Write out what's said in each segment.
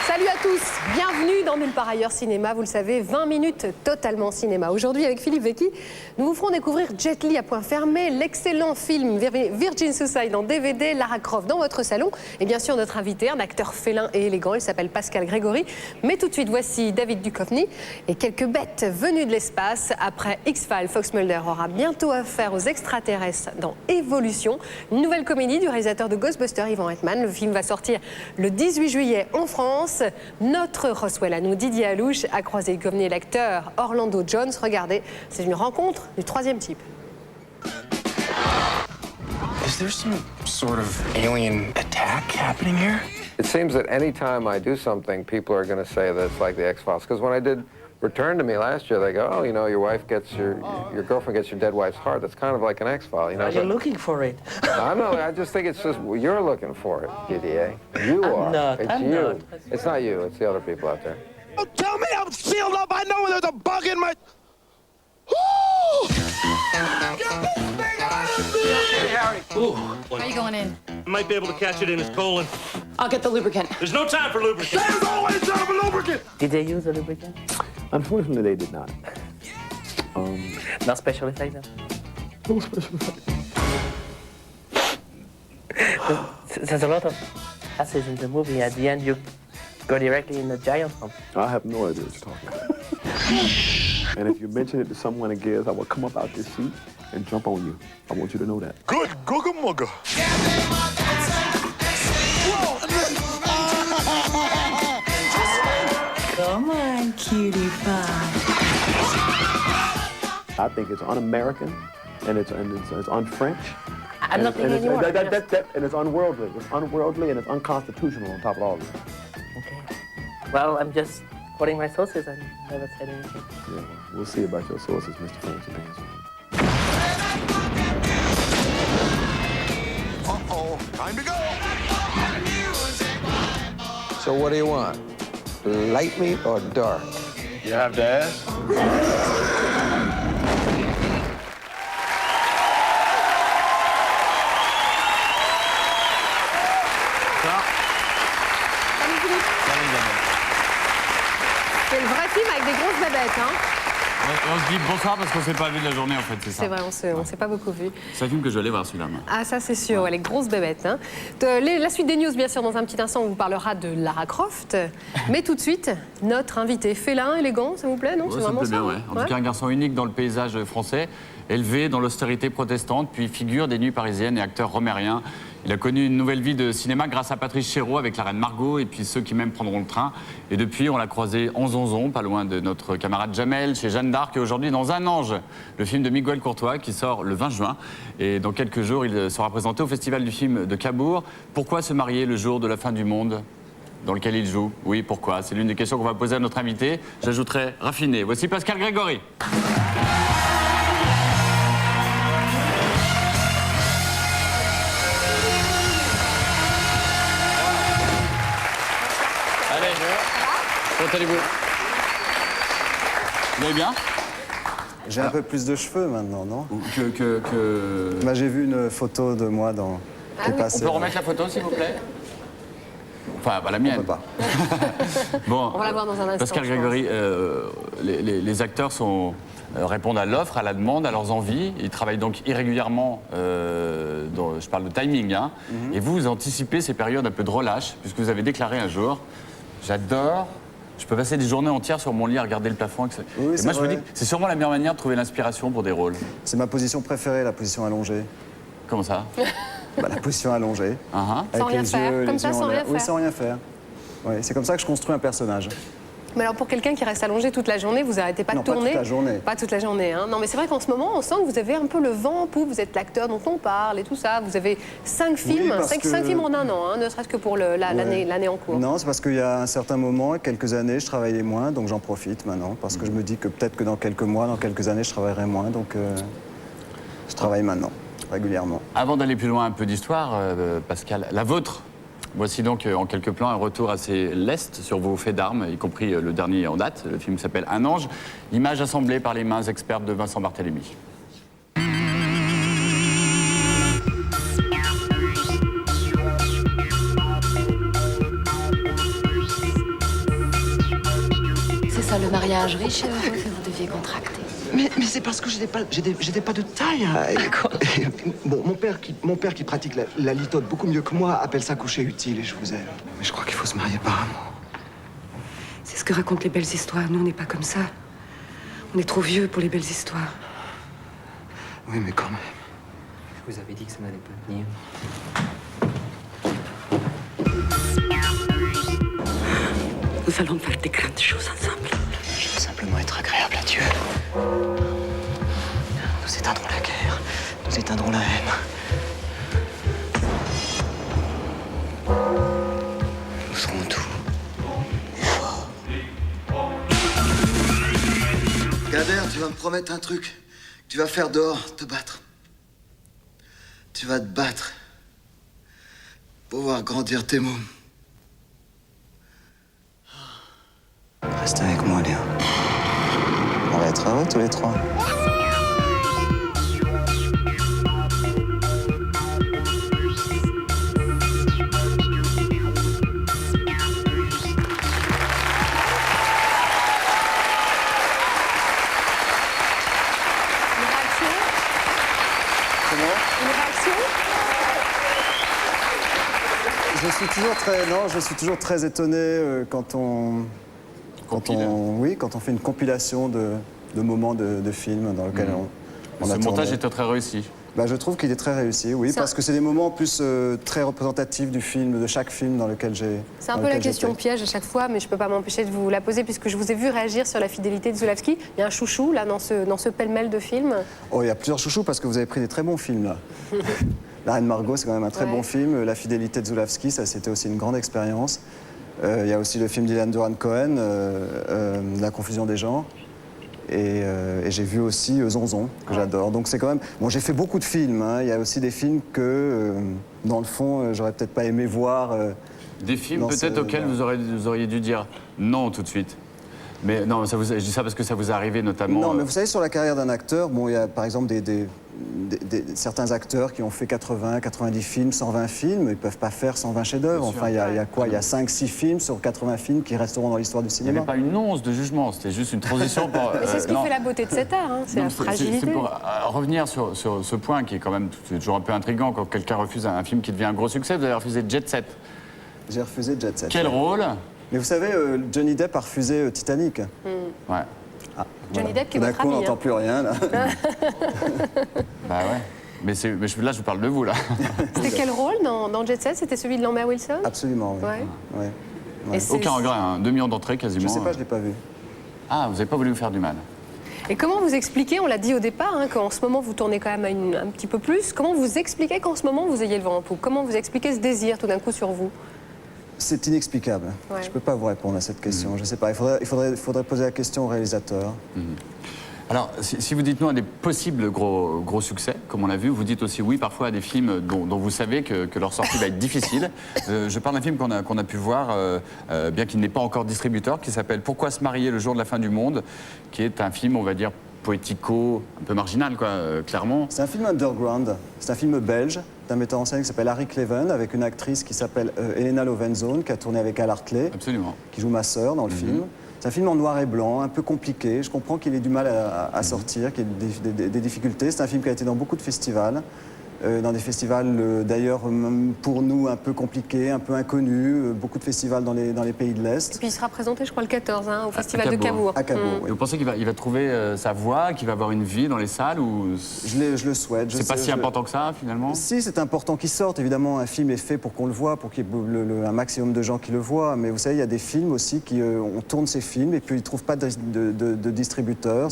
Salut à tous, bienvenue dans Nulle part ailleurs cinéma, vous le savez, 20 minutes totalement cinéma. Aujourd'hui avec Philippe Vecchi, nous vous ferons découvrir Jet Li à point fermé, l'excellent film Virgin Suicide en DVD, Lara Croft dans votre salon et bien sûr notre invité, un acteur félin et élégant, il s'appelle Pascal Grégory. Mais tout de suite, voici David Duchovny et quelques bêtes venues de l'espace. Après X-Files, Fox Mulder aura bientôt affaire aux extraterrestres dans Évolution, une nouvelle comédie du réalisateur de Ghostbusters, Ivan Reitman. Le film va sortir le 18 juillet en France. Notre Roswell à nous, Didier Alouche, a croisé Duchovny et l'acteur Orlando Jones. Regardez, c'est une rencontre du troisième type. Is there some sort of alien attack happening here? It seems that any time I do something, people are going to say that it's like the X-Files. Because when I did Return to Me last year, they go, oh, you know, your wife gets your girlfriend gets your dead wife's heart. That's kind of like an X-File, you know. Are you looking for it? I know. I just think it's just you're looking for it, Didier. You are. Not, it's I'm you. not. It's not you. It's the other people out there. Oh, tell me I'm sealed up. I know there's a bug in my... Hey, Harry. Ooh. How are you going in? I might be able to catch it in his colon. I'll get the lubricant. There's no time for lubricant. There's always time for lubricant! Did they use a lubricant? Unfortunately, they did not. No special effects? No special effects. There's a lot of passages in the movie. At the end, you go directly in the giant pump. I have no idea what you're talking about. And if you mention it to someone again, I will come up out this seat and jump on you. I want you to know that. Good googa mugga. Come on, cutie pie. I think it's un-American, and it's un-French. I'm not thinking anymore. And it's unworldly. It's unworldly and it's unconstitutional on top of all of it. Okay. Well, I'm just quoting my sources. I never said anything. Yeah, well, we'll see about your sources, Mr. Fancy Pants. Uh-oh, time to go. So what do you want? Light meat or dark? You have to ask. C'est le vrai film avec des grosses babettes, hein. On se dit bonsoir parce qu'on s'est pas vu de la journée en fait, c'est ça. C'est vrai, on s'est pas beaucoup vu. C'est un film que je vais aller voir celui-là. Ah ça c'est sûr, ouais, les grosses bébêtes. Hein. La suite des news, bien sûr, dans un petit instant, on vous parlera de Lara Croft. Mais tout de suite, notre invité félin, élégant, ça vous plaît, non? Ouais, C'est ça me vraiment plaît bien, ça, ouais. En tout cas, un garçon unique dans le paysage français, élevé dans l'austérité protestante, puis figure des nuits parisiennes et acteur romérien. Il a connu une nouvelle vie de cinéma grâce à Patrice Chéreau avec la reine Margot et puis Ceux qui m'aiment prendront le train. Et depuis, on l'a croisé en Zonzon, pas loin de notre camarade Jamel, chez Jeanne d'Arc et aujourd'hui dans Un Ange, le film de Miguel Courtois qui sort le 20 juin. Et dans quelques jours, il sera présenté au Festival du film de Cabourg. Pourquoi se marier le jour de la fin du monde dans lequel il joue? Oui, pourquoi? C'est l'une des questions qu'on va poser à notre invité. J'ajouterai raffiné. Voici Pascal Grégory. Allez, comment allez-vous? Vous allez bien? J'ai un peu plus de cheveux maintenant, non? Que... Bah, j'ai vu une photo de moi qui est oui. passée. On peut remettre la photo, s'il vous plaît? Enfin, bah, la mienne. On peut pas. Bon, On va la voir dans un instant. Pascal Grégory, les acteurs répondent à l'offre, à la demande, à leurs envies. Ils travaillent donc irrégulièrement, je parle de timing, hein. Et vous anticipez ces périodes un peu de relâche, puisque vous avez déclaré un jour, j'adore, je peux passer des journées entières sur mon lit à regarder le plafond. Oui, et moi, je me vrai. dis que c'est sûrement la meilleure manière de trouver l'inspiration pour des rôles. C'est ma position préférée, la position allongée. Comment ça? La position allongée. Sans rien faire, comme ça, yeux en sans l'air. rien Oui, faire. sans rien faire. Oui, c'est comme ça que je construis un personnage. Mais alors pour quelqu'un qui reste allongé toute la journée, vous n'arrêtez pas Non, de pas tourner. toute la journée. Pas toute la journée. Hein. Non, mais c'est vrai qu'en ce moment, on sent que vous avez un peu le vent en poupe. Vous êtes l'acteur dont on parle et tout ça. Vous avez 5 films, parce 5 que- films en un an, hein, ne serait-ce que pour l'année en cours. Non, c'est parce qu'il y a un certain moment, quelques années, je travaillais moins, donc j'en profite maintenant. Parce que je me dis que peut-être que dans quelques mois, dans quelques années, je travaillerai moins. Donc je travaille maintenant, régulièrement. Avant d'aller plus loin, un peu d'histoire, Pascal, la vôtre. Voici donc en quelques plans un retour assez leste sur vos faits d'armes, y compris le dernier en date, le film s'appelle Un ange, image assemblée par les mains expertes de Vincent Barthélémy. C'est ça le mariage riche et heureux que vous deviez contracter. Mais c'est parce que j'étais pas de taille. Quoi? Bon, mon père qui pratique la litote beaucoup mieux que moi appelle ça coucher utile et je vous aime. Mais je crois qu'il faut se marier par amour. C'est ce que racontent les belles histoires. Nous, on n'est pas comme ça. On est trop vieux pour les belles histoires. Oui, mais quand même. Je vous avais dit que ça n'allait pas venir. Nous allons faire des grandes choses ensemble. Je veux simplement être agréable à Dieu. Nous éteindrons la guerre. Nous éteindrons la haine. Nous serons tout. Kader, tu vas me promettre un truc. Tu vas faire dehors, te battre. Tu vas te battre pour voir grandir tes mômes. Reste avec moi, Léa. On va être heureux tous les trois. Une réaction? Une réaction? Je suis toujours très étonné quand on fait une compilation de moments de films dans lesquels on a Ce montage tourné. était très réussi. Je trouve qu'il est très réussi, oui, Ça- parce que c'est des moments en plus très représentatifs du film, de chaque film dans lequel j'ai. C'est un peu la question piège à chaque fois, mais je ne peux pas m'empêcher de vous la poser puisque je vous ai vu réagir sur la fidélité de Zulawski. Il y a un chouchou là dans ce pêle-mêle de films. Oh, il y a plusieurs chouchous parce que vous avez pris des très bons films là. La Reine Margot, c'est quand même un très Ouais. bon film. La fidélité de Zulawski, ça c'était aussi une grande expérience. Il y a aussi le film d'Ilan Duran-Cohen, La confusion des genres. Et j'ai vu aussi Zonzon, que j'adore. Donc c'est quand même... Bon, j'ai fait beaucoup de films. Hein. Il y a aussi des films que, dans le fond, j'aurais peut-être pas aimé voir. Des films dans peut-être ce- auxquels vous auriez dû dire non tout de suite. Mais non, je dis ça parce que ça vous est arrivé notamment... Non, mais vous savez, sur la carrière d'un acteur, bon, il y a par exemple certains acteurs qui ont fait 80, 90 films, 120 films, ils ne peuvent pas faire 120 chefs-d'œuvre. Bien sûr. Enfin, il y a quoi? Il y a 5-6 films sur 80 films qui resteront dans l'histoire du Il n'y cinéma. avait pas une once de jugement, c'était juste une transition pour... Mais c'est ce qui non. fait la beauté de cet art, hein, c'est Non, la fragilité. C'est pour revenir sur ce point qui est quand même toujours un peu intriguant quand quelqu'un refuse un film qui devient un gros succès. Vous avez refusé Jet Set. J'ai refusé Jet Set. Quel rôle? Mais vous savez, Johnny Depp a refusé Titanic. Ouais. Ah, Johnny Depp qui est Tout d'un votre coup, on ami, n'entend hein. plus rien, là. Bah ouais. Mais là, je vous parle de vous, là. C'était quel rôle dans Jet Set? C'était celui de Lambert Wilson? Absolument, oui. Ouais. Ouais. Et c'est- Aucun regret, hein. 2 millions d'entrées quasiment. Je sais pas, je l'ai pas vu. Ah, vous n'avez pas voulu vous faire du mal. Et comment vous expliquez, on l'a dit au départ, hein, qu'en ce moment vous tournez quand même un petit peu plus, comment vous expliquez qu'en ce moment vous ayez le vent en poupe? Comment vous expliquez ce désir tout d'un coup sur vous? C'est inexplicable. Ouais. Je ne peux pas vous répondre à cette question. Je sais pas. Il faudrait poser la question au réalisateur. Alors, si vous dites non à des possibles gros succès, comme on l'a vu, vous dites aussi oui parfois à des films dont vous savez que leur sortie va être difficile. Je parle d'un film qu'on a pu voir, bien qu'il n'est pas encore distributeur, qui s'appelle Pourquoi se marier le jour de la fin du monde, qui est un film, on va dire, poético, un peu marginal, quoi, clairement. C'est un film underground. C'est un film belge d'un metteur en scène qui s'appelle Harry Cleven, avec une actrice qui s'appelle Elena Lovenzone, qui a tourné avec Al Hartley, Absolument. qui joue ma sœur dans le film. C'est un film en noir et blanc, un peu compliqué. Je comprends qu'il ait du mal à sortir, qu'il ait des difficultés. C'est un film qui a été dans beaucoup de festivals. dans des festivals d'ailleurs pour nous un peu compliqués, un peu inconnus, beaucoup de festivals dans les pays de l'Est. Et puis il sera présenté, je crois, le 14 au Festival de Cabourg. À Cabourg, oui. Vous pensez qu'il va trouver sa voix, qu'il va avoir une vie dans les salles ou... Je le souhaite. C'est pas si important que ça, finalement? Si, c'est important qu'il sorte. Évidemment, un film est fait pour qu'on le voit, pour qu'il y ait un maximum de gens qui le voient. Mais vous savez, il y a des films aussi on tourne ces films et puis ils ne trouvent pas de distributeurs.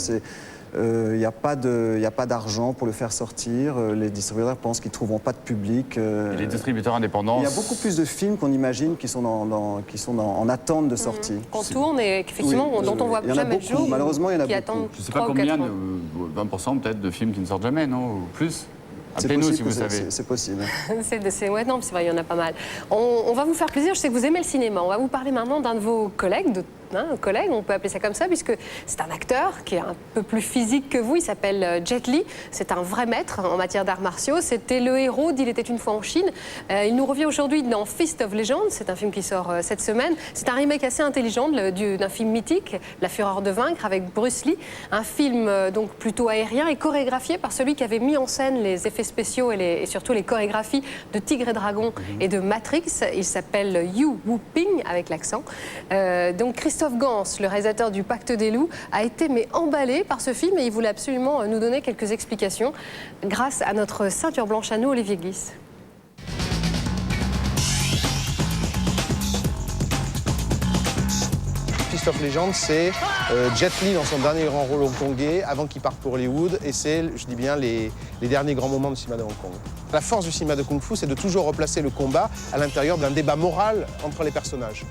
Il n'y a pas d'argent pour le faire sortir. Les distributeurs pensent qu'ils ne trouveront pas de public. Et les distributeurs indépendants... Il y a beaucoup plus de films qu'on imagine qui sont en attente de sortie. Qu'on tourne et qu'effectivement, dont on ne voit jamais le jour. Malheureusement, il y en a beaucoup. Je ne sais pas combien, 20% peut-être de films qui ne sortent jamais, non? Ou plus? Appelez-nous si vous savez. C'est possible. Ouais, non, c'est vrai, il y en a pas mal. On va vous faire plaisir, je sais que vous aimez le cinéma. On va vous parler maintenant d'un de vos collègues, on peut appeler ça comme ça, puisque c'est un acteur qui est un peu plus physique que vous. Il s'appelle Jet Li. C'est un vrai maître en matière d'arts martiaux. C'était le héros d'Il était une fois en Chine. Il nous revient aujourd'hui dans Fist of Legend. C'est un film qui sort cette semaine. C'est un remake assez intelligent d'un film mythique, La Fureur de vaincre, avec Bruce Lee. Un film donc plutôt aérien et chorégraphié par celui qui avait mis en scène les effets spéciaux et surtout les chorégraphies de Tigre et Dragon et de Matrix. Il s'appelle Yu Wu-ping avec l'accent. Donc Christophe Gans, le réalisateur du Pacte des loups, a été emballé par ce film et il voulait absolument nous donner quelques explications grâce à notre ceinture blanche à nous, Olivier Guis. Fist of Legend, c'est Jet Li dans son dernier grand rôle hongkongais avant qu'il parte pour Hollywood, et c'est, je dis bien, les derniers grands moments du cinéma de Hong Kong. La force du cinéma de Kung Fu, c'est de toujours replacer le combat à l'intérieur d'un débat moral entre les personnages.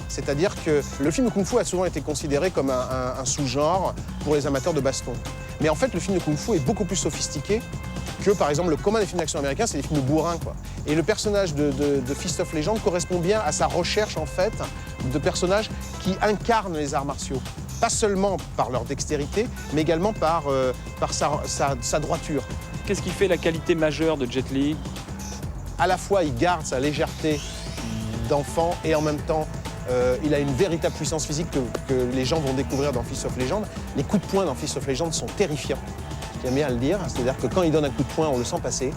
C'est-à-dire que le film de Kung Fu a souvent été considéré comme un sous-genre pour les amateurs de baston. Mais en fait, le film de Kung Fu est beaucoup plus sophistiqué que, par exemple, le commun des films d'action américains, c'est des films de bourrins, quoi. Et le personnage de Fist of Legend correspond bien à sa recherche, en fait, de personnages qui incarnent les arts martiaux. Pas seulement par leur dextérité, mais également par sa droiture. Qu'est-ce qui fait la qualité majeure de Jet Li? À la fois, il garde sa légèreté d'enfant et en même temps, il a une véritable puissance physique que les gens vont découvrir dans Fist of Legend. Les coups de poing dans Fist of Legend sont terrifiants, j'aime bien à le dire. C'est-à-dire que quand il donne un coup de poing, on le sent passer.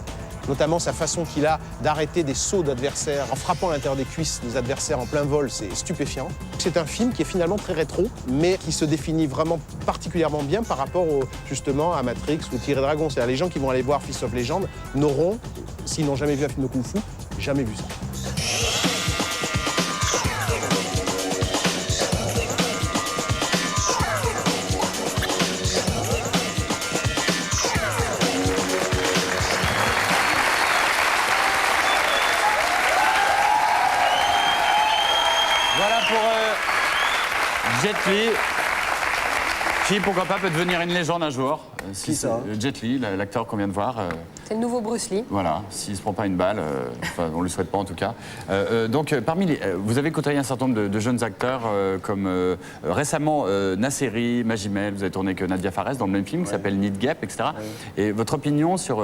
Notamment sa façon qu'il a d'arrêter des sauts d'adversaires en frappant à l'intérieur des cuisses des adversaires en plein vol, c'est stupéfiant. C'est un film qui est finalement très rétro, mais qui se définit vraiment particulièrement bien par rapport justement à Matrix ou Tigre et Dragon. C'est-à-dire les gens qui vont aller voir Fist of Legend n'auront, s'ils n'ont jamais vu un film de Kung Fu, jamais vu ça. Voilà pour Jet Li, qui, pourquoi pas, peut devenir une légende un jour. Qui ça? Jet Li, l'acteur qu'on vient de voir. C'est le nouveau Bruce Lee. Voilà, s'il ne se prend pas une balle, enfin, on ne le souhaite pas en tout cas. Donc, vous avez côtoyé un certain nombre de jeunes acteurs, comme récemment Nasseri, Magimel, vous avez tourné avec Nadia Fares dans le même film qui s'appelle Need Gap, etc. Ouais. Et votre opinion sur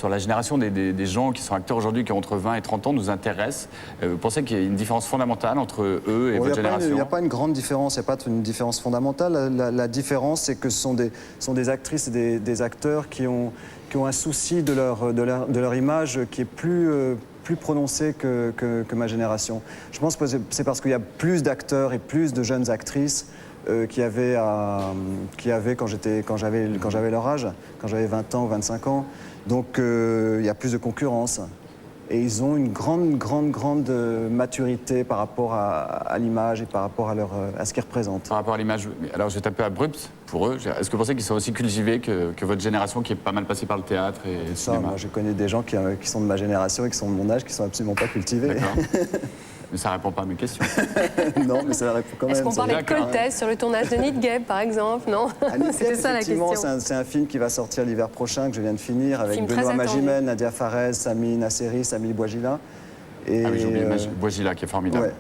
la génération des gens qui sont acteurs aujourd'hui, qui ont entre 20 et 30 ans, nous intéresse. Vous pensez qu'il y a une différence fondamentale entre eux et votre génération? Il n'y a pas une grande différence, il n'y a pas une différence fondamentale. La différence, c'est que ce sont des actrices et des acteurs qui ont un souci de leur image qui est plus prononcé que ma génération. Je pense que c'est parce qu'il y a plus d'acteurs et plus de jeunes actrices qui avaient quand j'avais leur âge, quand j'avais 20 ans ou 25 ans. Donc il y a plus de concurrence. Et ils ont une grande maturité par rapport à l'image et par rapport à ce qu'ils représentent. Par rapport à l'image, alors je vais taper abrupt pour eux. Est-ce que vous pensez qu'ils sont aussi cultivés que votre génération qui est pas mal passée par le théâtre et le cinéma? Moi, je connais des gens qui sont de ma génération et qui sont de mon âge qui sont absolument pas cultivés. D'accord. Mais ça répond pas à mes questions. Non, mais ça répond quand même. Est-ce qu'on parlait de Coltès sur le tournage de Need Gap, par exemple? Non. C'était ça la question. C'est un film qui va sortir l'hiver prochain, que je viens de finir, avec Benoît Magimel, Nadia Fares, Sami Nasseri, Sami Bouajila. Et j'ai oublié Bouajila, qui est formidable. Ouais.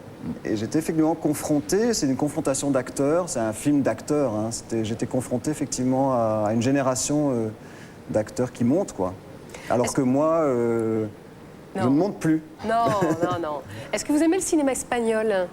Et j'étais effectivement confronté, c'est une confrontation d'acteurs, c'est un film d'acteurs. Hein. J'étais confronté effectivement à une génération d'acteurs qui montent, quoi. Alors que moi... je ne monte plus. Non. Est-ce que vous aimez le cinéma espagnol?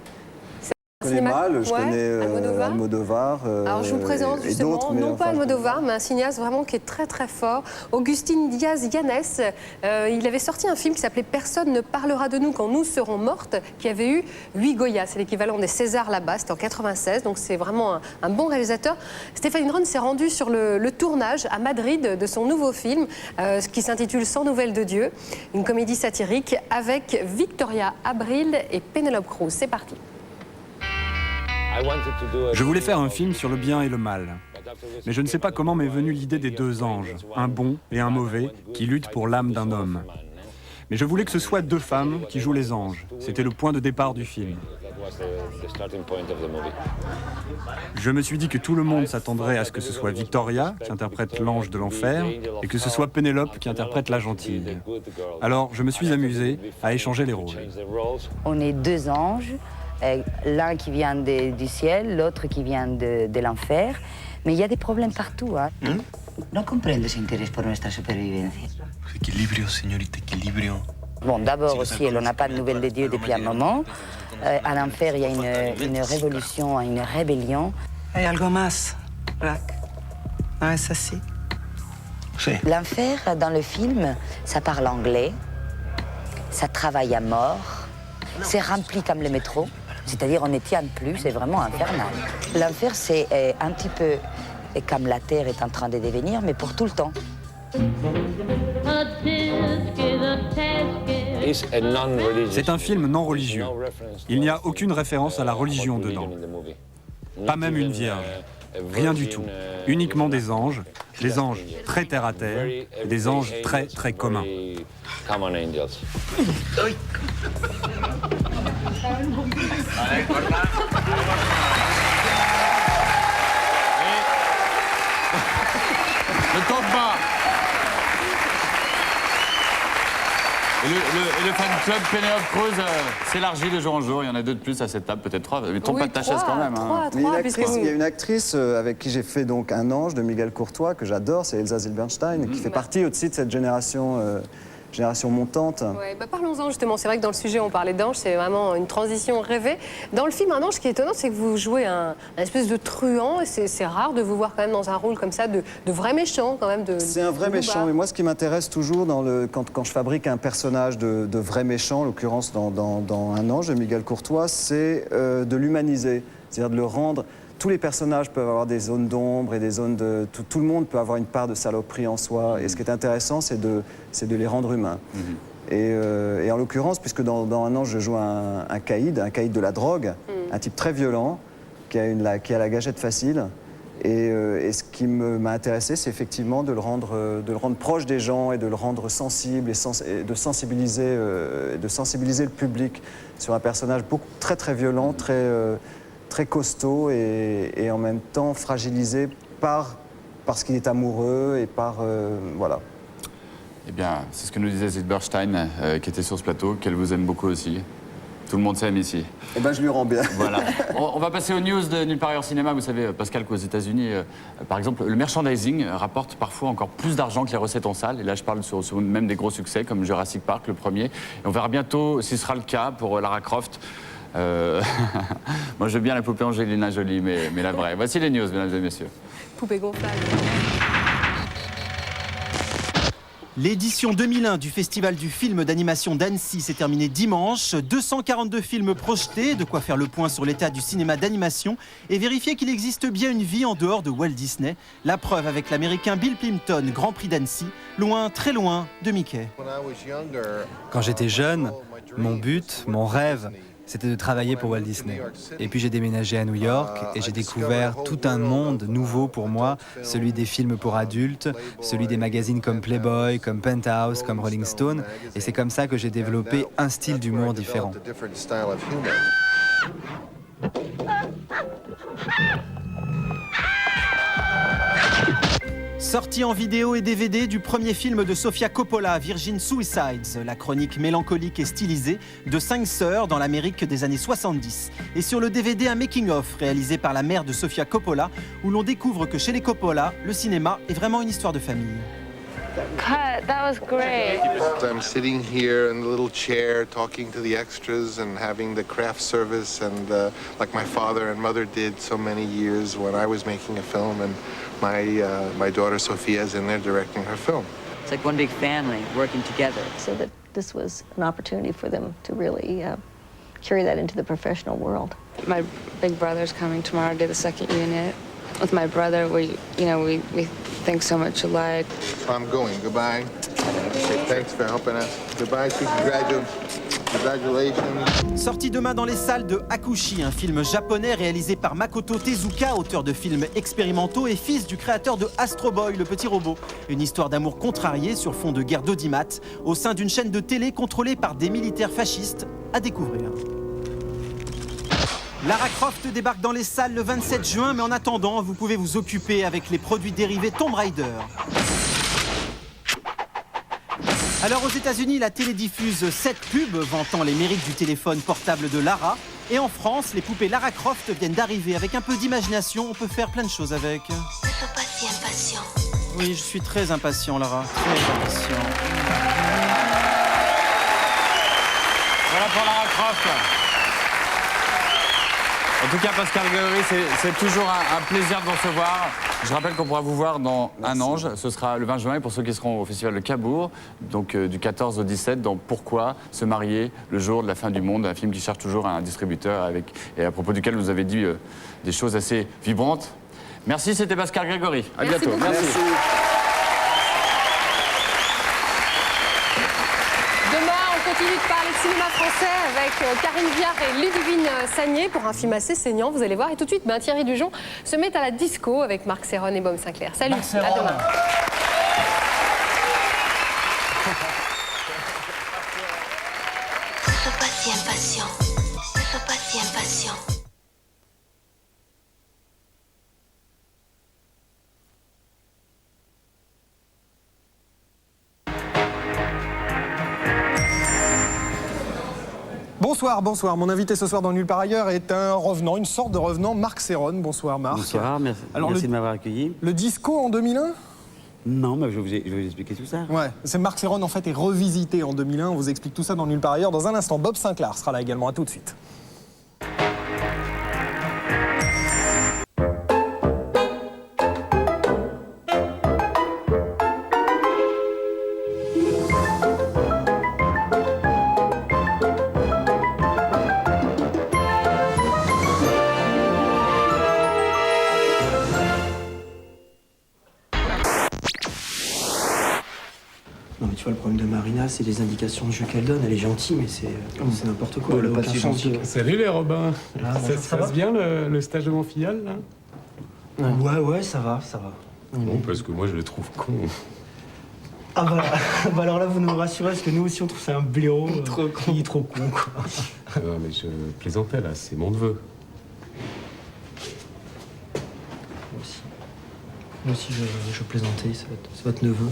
Je connais mal, je connais Almodovar. Alors je vous présente justement, non pas Almodovar, mais un cinéaste vraiment qui est très très fort, Agustín Díaz Llanes. Il avait sorti un film qui s'appelait Personne ne parlera de nous quand nous serons mortes, qui avait eu 8 Goya, c'est l'équivalent des Césars là-bas, c'était en 96, donc c'est vraiment un bon réalisateur. Stéphane Ron s'est rendu sur le tournage à Madrid de son nouveau film, qui s'intitule Sans nouvelles de Dieu, une comédie satirique avec Victoria Abril et Penélope Cruz. C'est parti. Je voulais faire un film sur le bien et le mal. Mais je ne sais pas comment m'est venue l'idée des deux anges, un bon et un mauvais, qui luttent pour l'âme d'un homme. Mais je voulais que ce soit deux femmes qui jouent les anges. C'était le point de départ du film. Je me suis dit que tout le monde s'attendrait à ce que ce soit Victoria, qui interprète l'ange de l'enfer, et que ce soit Pénélope, qui interprète la gentille. Alors je me suis amusé à échanger les rôles. On est deux anges. L'un qui vient du ciel, l'autre qui vient de l'enfer. Mais il y a des problèmes partout. Hein. No comprende su interés por nuestra supervivencia. Equilibrio, señorita, equilibrio. Bon, d'abord au ciel, on n'a pas de nouvelles de Dieu depuis un moment. À l'enfer, il y a une révolution, une rébellion. Hay algo más, Rack. No es así. L'enfer, dans le film, ça parle anglais, ça travaille à mort, c'est rempli comme le métro. C'est-à-dire on ne tient plus, c'est vraiment infernal. L'enfer, c'est un petit peu comme la Terre est en train de devenir, mais pour tout le temps. C'est un film non religieux. Il n'y a aucune référence à la religion dedans. Pas même une vierge. Rien du tout. Uniquement des anges très terre-à-terre, et des anges très très communs. Ne tombe pas. Et le fan club Penélope Cruz s'élargit de jour en jour. Il y en a deux de plus à cette table, peut-être trois. Mais tombe pas de ta chaise quand même. Mais il y a une actrice avec qui j'ai fait donc Un ange de Miguel Courtois que j'adore, c'est Elsa Zilberstein, qui fait partie aussi de cette génération montante. Ouais, parlons-en justement, c'est vrai que dans le sujet on parlait d'ange, c'est vraiment une transition rêvée. Dans le film Un ange, ce qui est étonnant, c'est que vous jouez un espèce de truand, et c'est rare de vous voir quand même dans un rôle comme ça, de vrai méchant quand même. C'est un vrai méchant, mais moi ce qui m'intéresse toujours quand je fabrique un personnage de vrai méchant, en l'occurrence dans Un ange de Miguel Courtois, c'est de l'humaniser, c'est-à-dire de le rendre... Tous les personnages peuvent avoir des zones d'ombre et des zones de... Tout le monde peut avoir une part de saloperie en soi. Et ce qui est intéressant, c'est de les rendre humains. Et en l'occurrence, puisque dans Un ange, je joue un caïd de la drogue, un type très violent, qui a la gâchette facile. Et ce qui m'a intéressé, c'est effectivement de le rendre proche des gens et de le rendre sensible et de sensibiliser le public sur un personnage très très violent, très costaud et en même temps fragilisé parce qu'il est amoureux et voilà. Eh bien, c'est ce que nous disait Zilberstein, qui était sur ce plateau, qu'elle vous aime beaucoup aussi. Tout le monde s'aime ici. Eh bien, je lui rends bien. Voilà. On va passer aux news de Nulle part ailleurs cinéma. Vous savez, Pascal, qu'aux États-Unis, par exemple, le merchandising rapporte parfois encore plus d'argent que les recettes en salle. Et là, je parle sur même des gros succès comme Jurassic Park, le premier. Et on verra bientôt si ce sera le cas pour Lara Croft. Moi, je veux bien la poupée Angelina Jolie, mais la vraie. Voici les news, mesdames et messieurs. Poupée gonflable. L'édition 2001 du Festival du film d'animation d'Annecy s'est terminée dimanche. 242 films projetés, de quoi faire le point sur l'état du cinéma d'animation et vérifier qu'il existe bien une vie en dehors de Walt Disney. La preuve avec l'américain Bill Plympton, Grand Prix d'Annecy, loin, très loin de Mickey. Quand j'étais jeune, mon but, mon rêve, c'était de travailler pour Walt Disney. Et puis j'ai déménagé à New York et j'ai découvert tout un monde nouveau pour moi, celui des films pour adultes, celui des magazines comme Playboy, comme Penthouse, comme Rolling Stone. Et c'est comme ça que j'ai développé un style d'humour différent. Sortie en vidéo et DVD du premier film de Sofia Coppola, Virgin Suicides, la chronique mélancolique et stylisée de 5 sœurs dans l'Amérique des années 70. Et sur le DVD, un making-of réalisé par la mère de Sofia Coppola, où l'on découvre que chez les Coppola, le cinéma est vraiment une histoire de famille. cut. That was great. I'm sitting here in the little chair talking to the extras and having the craft service and like my father and mother did so many years when I was making a film, and my daughter Sophia is in there directing her film. It's like one big family working together. So that this was an opportunity for them to really carry that into the professional world. My big brother's coming tomorrow to do the second unit. With my brother, we think so much alike. I'm going. Goodbye. Thanks for helping us. Goodbye. Congratulations. Sorti demain dans les salles de Hakushi, un film japonais réalisé par Makoto Tezuka, auteur de films expérimentaux et fils du créateur de Astro Boy, le petit robot. Une histoire d'amour contrarié sur fond de guerre d'audimat au sein d'une chaîne de télé contrôlée par des militaires fascistes, à découvrir. Lara Croft débarque dans les salles le 27 juin, mais en attendant, vous pouvez vous occuper avec les produits dérivés Tomb Raider. Alors aux États-Unis, la télé diffuse 7 pubs vantant les mérites du téléphone portable de Lara. Et en France, les poupées Lara Croft viennent d'arriver. Avec un peu d'imagination, on peut faire plein de choses avec. Ne sois pas si impatient. Oui, je suis très impatient, Lara. Très impatient. Voilà pour Lara Croft. En tout cas, Pascal Grégory, c'est toujours un plaisir de vous recevoir. Je rappelle qu'on pourra vous voir dans Un Ange. Ce sera le 20 juin et pour ceux qui seront au Festival de Cabourg, donc du 14 au 17, dans Pourquoi se marier le jour de la fin du monde, un film qui cherche toujours un distributeur et à propos duquel vous avez dit des choses assez vibrantes. Merci, c'était Pascal Grégory. À bientôt. Merci. On continue de parler de cinéma français avec Karine Viard et Ludivine Sagné pour un film assez saignant, vous allez voir. Et tout de suite, Thierry Dujon se met à la disco avec Marc Serron et Baume Sinclair. Salut, à demain. Ne sois pas si impatient. Ne sois pas si impatient. Bonsoir, bonsoir. Mon invité ce soir dans Nulle part ailleurs est un revenant, une sorte de revenant, Marc Serron. Bonsoir Marc. Bonsoir, merci, merci de m'avoir accueilli. Le disco en 2001 ? Non, mais je vais vous expliquer tout ça. Ouais, c'est Marc Serron en fait est revisité en 2001. On vous explique tout ça dans Nulle part ailleurs. Dans un instant, Bob Sinclair sera là également. À tout de suite. Tu vois, le problème de Marina, c'est les indications de jeu qu'elle donne. Elle est gentille, mais c'est n'importe quoi. Elle n'a pas si gentil. Salut les Robins. Ça se passe bien le stage de mon filleul, là? Ouais, ça va. Bon, parce que moi, je le trouve con. Ah bah, bah alors là, vous nous rassurez, parce que nous aussi, on trouve ça un blaireau. Il est trop con, quoi. Non, mais je plaisantais, là. C'est mon neveu. Moi aussi, je plaisantais. C'est votre neveu.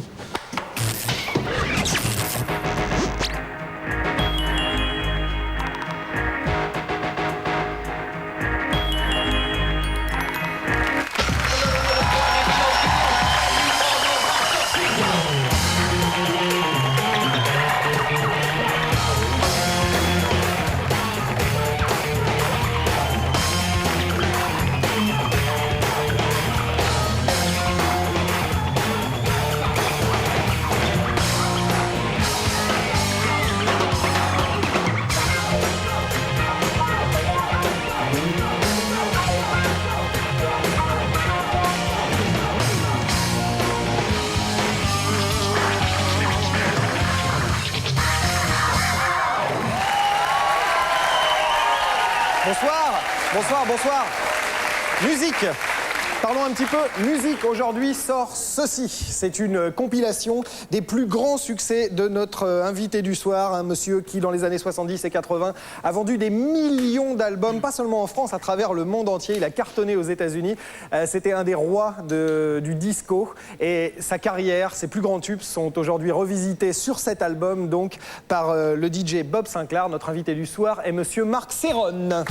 Bonsoir. Musique. Parlons un petit peu musique. Aujourd'hui sort ceci. C'est une compilation des plus grands succès de notre invité du soir, un monsieur qui, dans les années 70 et 80, a vendu des millions d'albums, pas seulement en France, à travers le monde entier. Il a cartonné aux États-Unis. C'était un des rois du disco. Et sa carrière, ses plus grands tubes sont aujourd'hui revisités sur cet album, donc par le DJ Bob Sinclair. Notre invité du soir est monsieur Marc Serron.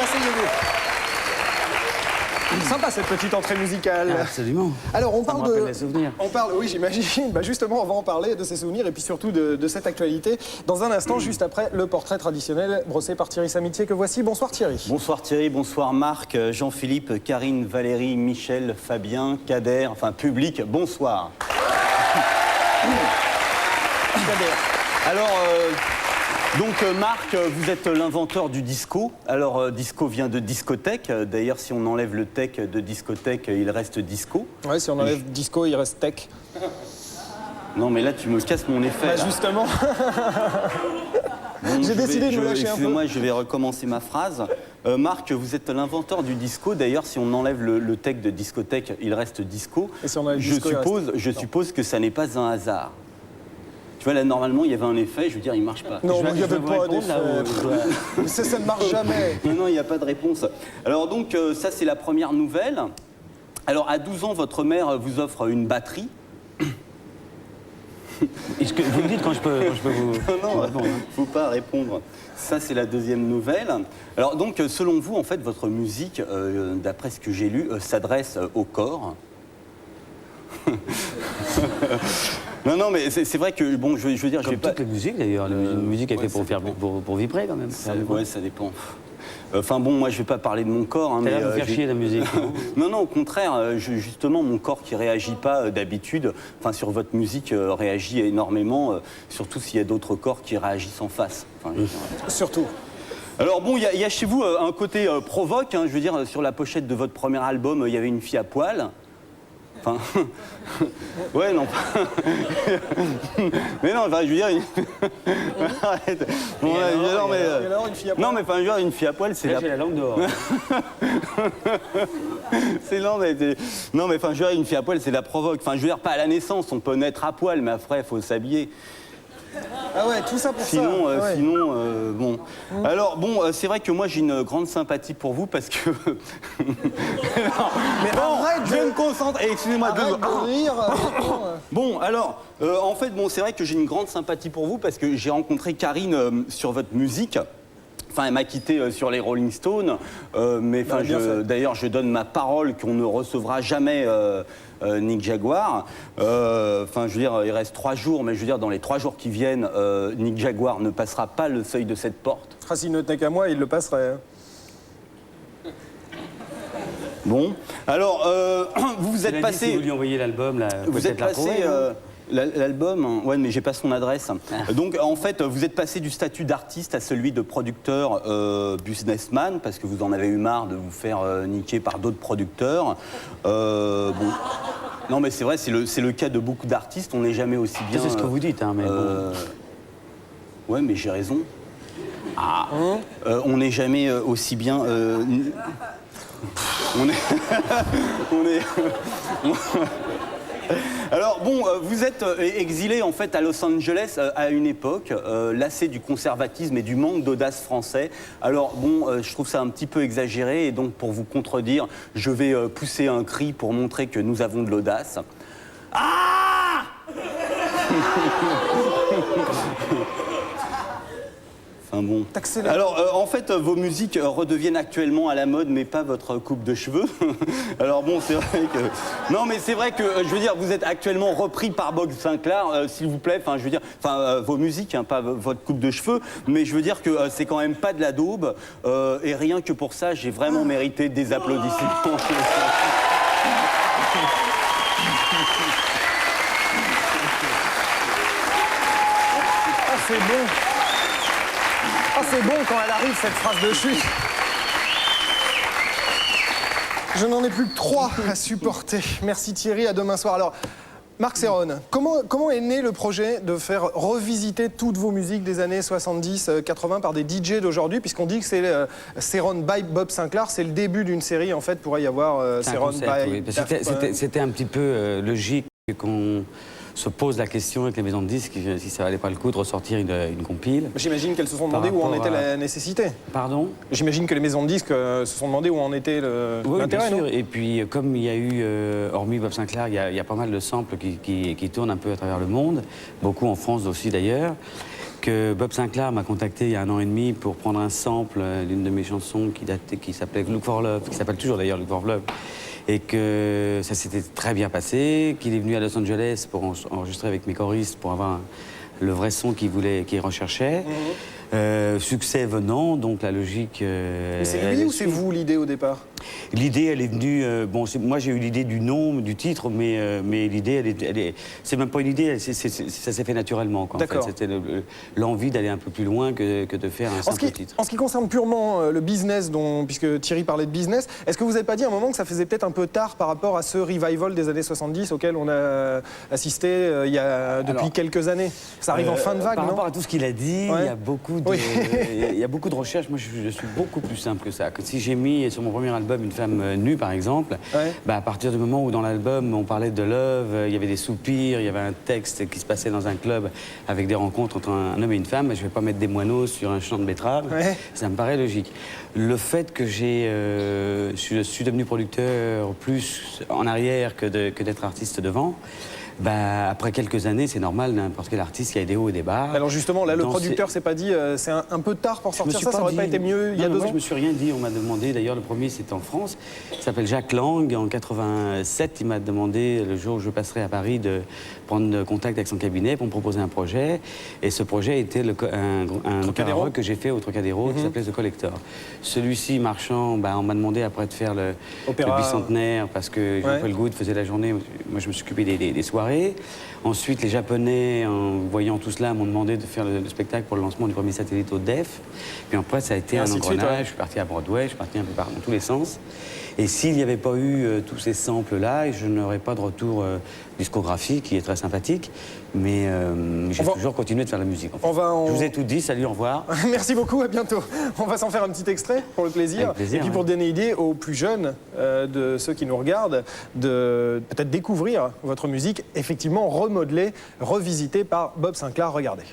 asseyez-vous. Sympa cette petite entrée musicale. Absolument. Alors on parle de... Les souvenirs. On parle, oui j'imagine, bah justement on va en parler de ces souvenirs et puis surtout de cette actualité dans un instant, juste après le portrait traditionnel brossé par Thierry Samitier que voici. Bonsoir Thierry. Bonsoir Thierry, bonsoir Marc, Jean-Philippe, Karine, Valérie, Michel, Fabien, Kader, enfin public, bonsoir. Alors, donc Marc, vous êtes l'inventeur du disco. Alors disco vient de discothèque. D'ailleurs, si on enlève le tech de discothèque, il reste disco. Ouais, si on enlève disco, il reste tech. Non, mais là, tu me casses mon effet. Bah, là. Justement. Bon, J'ai décidé de me lâcher un peu. Excusez-moi, je vais recommencer ma phrase. Marc, vous êtes l'inventeur du disco. D'ailleurs, si on enlève le tech de discothèque, il reste disco. Et si on enlève disco, je suppose que ça n'est pas un hasard. Tu vois, là, normalement, il y avait un effet, je veux dire, il ne marche pas. Non, il n'y avait pas d'effet. Ça ne marche jamais. Non, il n'y a pas de réponse. Alors donc, ça, c'est la première nouvelle. Alors, à 12 ans, votre mère vous offre une batterie. Est-ce que vous me dites quand je peux vous... Non, il ne faut pas répondre. Ça, c'est la deuxième nouvelle. Alors donc, selon vous, en fait, votre musique, d'après ce que j'ai lu, s'adresse au corps. Non, mais c'est vrai que, bon, je veux dire... Comme toutes les musiques, d'ailleurs. La musique est faite pour vibrer, quand même. Ouais, ça dépend. Enfin bon, moi je vais pas parler de mon corps. Hein, mais vous faire chier la musique. Non, au contraire, justement, mon corps qui réagit pas d'habitude, enfin sur votre musique réagit énormément, surtout s'il y a d'autres corps qui réagissent en face. Enfin, surtout. Alors bon, il y a chez vous un côté provoque, hein, je veux dire, sur la pochette de votre premier album, il y avait une fille à poil. Enfin, ouais, non. Mais non, enfin, je veux dire... Arrête. Bon, non, mais enfin, je veux dire, une fille à poil, c'est la langue dehors. C'est non, mais enfin, je veux dire, une fille à poil, c'est la provoque. Enfin, je veux dire, pas à la naissance, on peut naître à poil, mais après, il faut s'habiller. Ah ouais, tout ça pour sinon, ça. Ouais. Sinon, bon. Alors, bon, c'est vrai que moi, j'ai une grande sympathie pour vous parce que... Non, mais bon, arrête, je vais me concentrer. Excusez-moi de rire. Bon, alors, en fait, bon, c'est vrai que j'ai une grande sympathie pour vous parce que j'ai rencontré Karine sur votre musique. Enfin, elle m'a quitté sur les Rolling Stones, mais enfin, d'ailleurs, je donne ma parole qu'on ne recevra jamais Nick Jaguar. Enfin, je veux dire, il reste 3 jours, mais je veux dire, dans les 3 jours qui viennent, Nick Jaguar ne passera pas le seuil de cette porte. Ah, s'il ne tenait qu'à moi, il le passerait. Bon, alors, vous êtes passé... Si vous lui envoyez l'album, vous êtes passé... L'album, ouais, mais j'ai pas son adresse. Donc, en fait, vous êtes passé du statut d'artiste à celui de producteur businessman, parce que vous en avez eu marre de vous faire niquer par d'autres producteurs. Bon. Non, mais c'est vrai, c'est le cas de beaucoup d'artistes. On n'est jamais aussi bien. C'est ce que vous dites, hein, mais bon. Ouais, mais j'ai raison. Ah. On n'est jamais aussi bien. On est. Alors bon, vous êtes exilé en fait à Los Angeles à une époque, lassé du conservatisme et du manque d'audace français. Alors bon, je trouve ça un petit peu exagéré et donc pour vous contredire, je vais pousser un cri pour montrer que nous avons de l'audace. Ah! Enfin bon. Alors, en fait, vos musiques redeviennent actuellement à la mode, mais pas votre coupe de cheveux. Alors bon, c'est vrai que... Non, mais c'est vrai que, je veux dire, vous êtes actuellement repris par Bob Sinclair, s'il vous plaît. Enfin, je veux dire, vos musiques, hein, pas votre coupe de cheveux, mais je veux dire que c'est quand même pas de la daube. Et rien que pour ça, j'ai vraiment mérité des applaudissements. Ah, c'est bon. Ah, c'est bon quand elle arrive, cette phrase de chute. Je n'en ai plus que 3 à supporter. Merci Thierry, à demain soir. Alors, Marc Serron, comment est né le projet de faire revisiter toutes vos musiques des années 70-80 par des DJ d'aujourd'hui, puisqu'on dit que c'est Serron by Bob Sinclair, c'est le début d'une série, en fait, pourrait y avoir Serron by... Oui. C'était un petit peu logique qu'on se pose la question avec les maisons de disques si ça valait pas le coup de ressortir une compile. J'imagine qu'elles se sont demandé où en était la nécessité. Pardon? J'imagine que les maisons de disques se sont demandé où en était l'intérêt, non? Et puis comme il y a eu, hormis Bob Sinclair, il y a pas mal de samples qui tournent un peu à travers le monde, beaucoup en France aussi d'ailleurs. que Bob Sinclair m'a contacté il y a 1 an et demi pour prendre un sample d'une de mes chansons qui s'appelait Look for Love, qui s'appelle toujours d'ailleurs Look for Love, et que ça s'était très bien passé, qu'il est venu à Los Angeles pour enregistrer avec mes choristes pour avoir le vrai son qu'il recherchait. Succès venant, donc la logique... Mais c'est lui ou c'est vous l'idée au départ? L'idée, elle est venue... moi j'ai eu l'idée du nom, du titre, mais l'idée, c'est même pas une idée, ça s'est fait naturellement. D'accord. C'était l'envie d'aller un peu plus loin que de faire un simple titre. En ce qui concerne purement le business, puisque Thierry parlait de business, est-ce que vous n'avez pas dit à un moment que ça faisait peut-être un peu tard par rapport à ce revival des années 70 auquel on a assisté depuis quelques années? Ça arrive en fin de vague, par non? rapport à tout ce qu'il a dit, il y a beaucoup de recherches. Moi, je suis beaucoup plus simple que ça. Que si j'ai mis sur mon premier album une femme nue, par exemple, à partir du moment où dans l'album on parlait de love, il y avait des soupirs, il y avait un texte qui se passait dans un club avec des rencontres entre un homme et une femme, je ne vais pas mettre des moineaux sur un champ de betteraves. Ça me paraît logique. Le fait que je suis devenu producteur plus en arrière que d'être artiste devant, après quelques années, c'est normal, n'importe quel artiste, il y a des hauts et des bas. Alors justement, là, le producteur s'est pas dit, c'est un peu tard pour sortir ça aurait pas été mieux il y a 2 ans? Je me suis rien dit, on m'a demandé, d'ailleurs le premier c'était en France, il s'appelle Jacques Lang, en 87, il m'a demandé, le jour où je passerai à Paris, de prendre contact avec son cabinet pour me proposer un projet, et ce projet était un opéra rock que j'ai fait au Trocadéro, qui s'appelait The Collector. Celui-ci marchant, on m'a demandé après de faire le bicentenaire, parce que Jean-Paul Goude faisait la journée, moi je me suis occupé des soirées. Ensuite, les Japonais, en voyant tout cela, m'ont demandé de faire le spectacle pour le lancement du premier satellite au DEF. Puis après, ça a été un engrenage. Je suis parti à Broadway, je suis parti un peu dans tous les sens. Et s'il n'y avait pas eu tous ces samples-là, je n'aurais pas de retour discographique, qui est très sympathique. Mais j'ai toujours continué de faire la musique. En fait. Je vous ai tout dit, salut, au revoir. Merci beaucoup, à bientôt. On va s'en faire un petit extrait pour le plaisir. Avec plaisir, et puis pour donner idée aux plus jeunes de ceux qui nous regardent, de peut-être découvrir votre musique, effectivement remodelée, revisitée par Bob Sinclair. Regardez.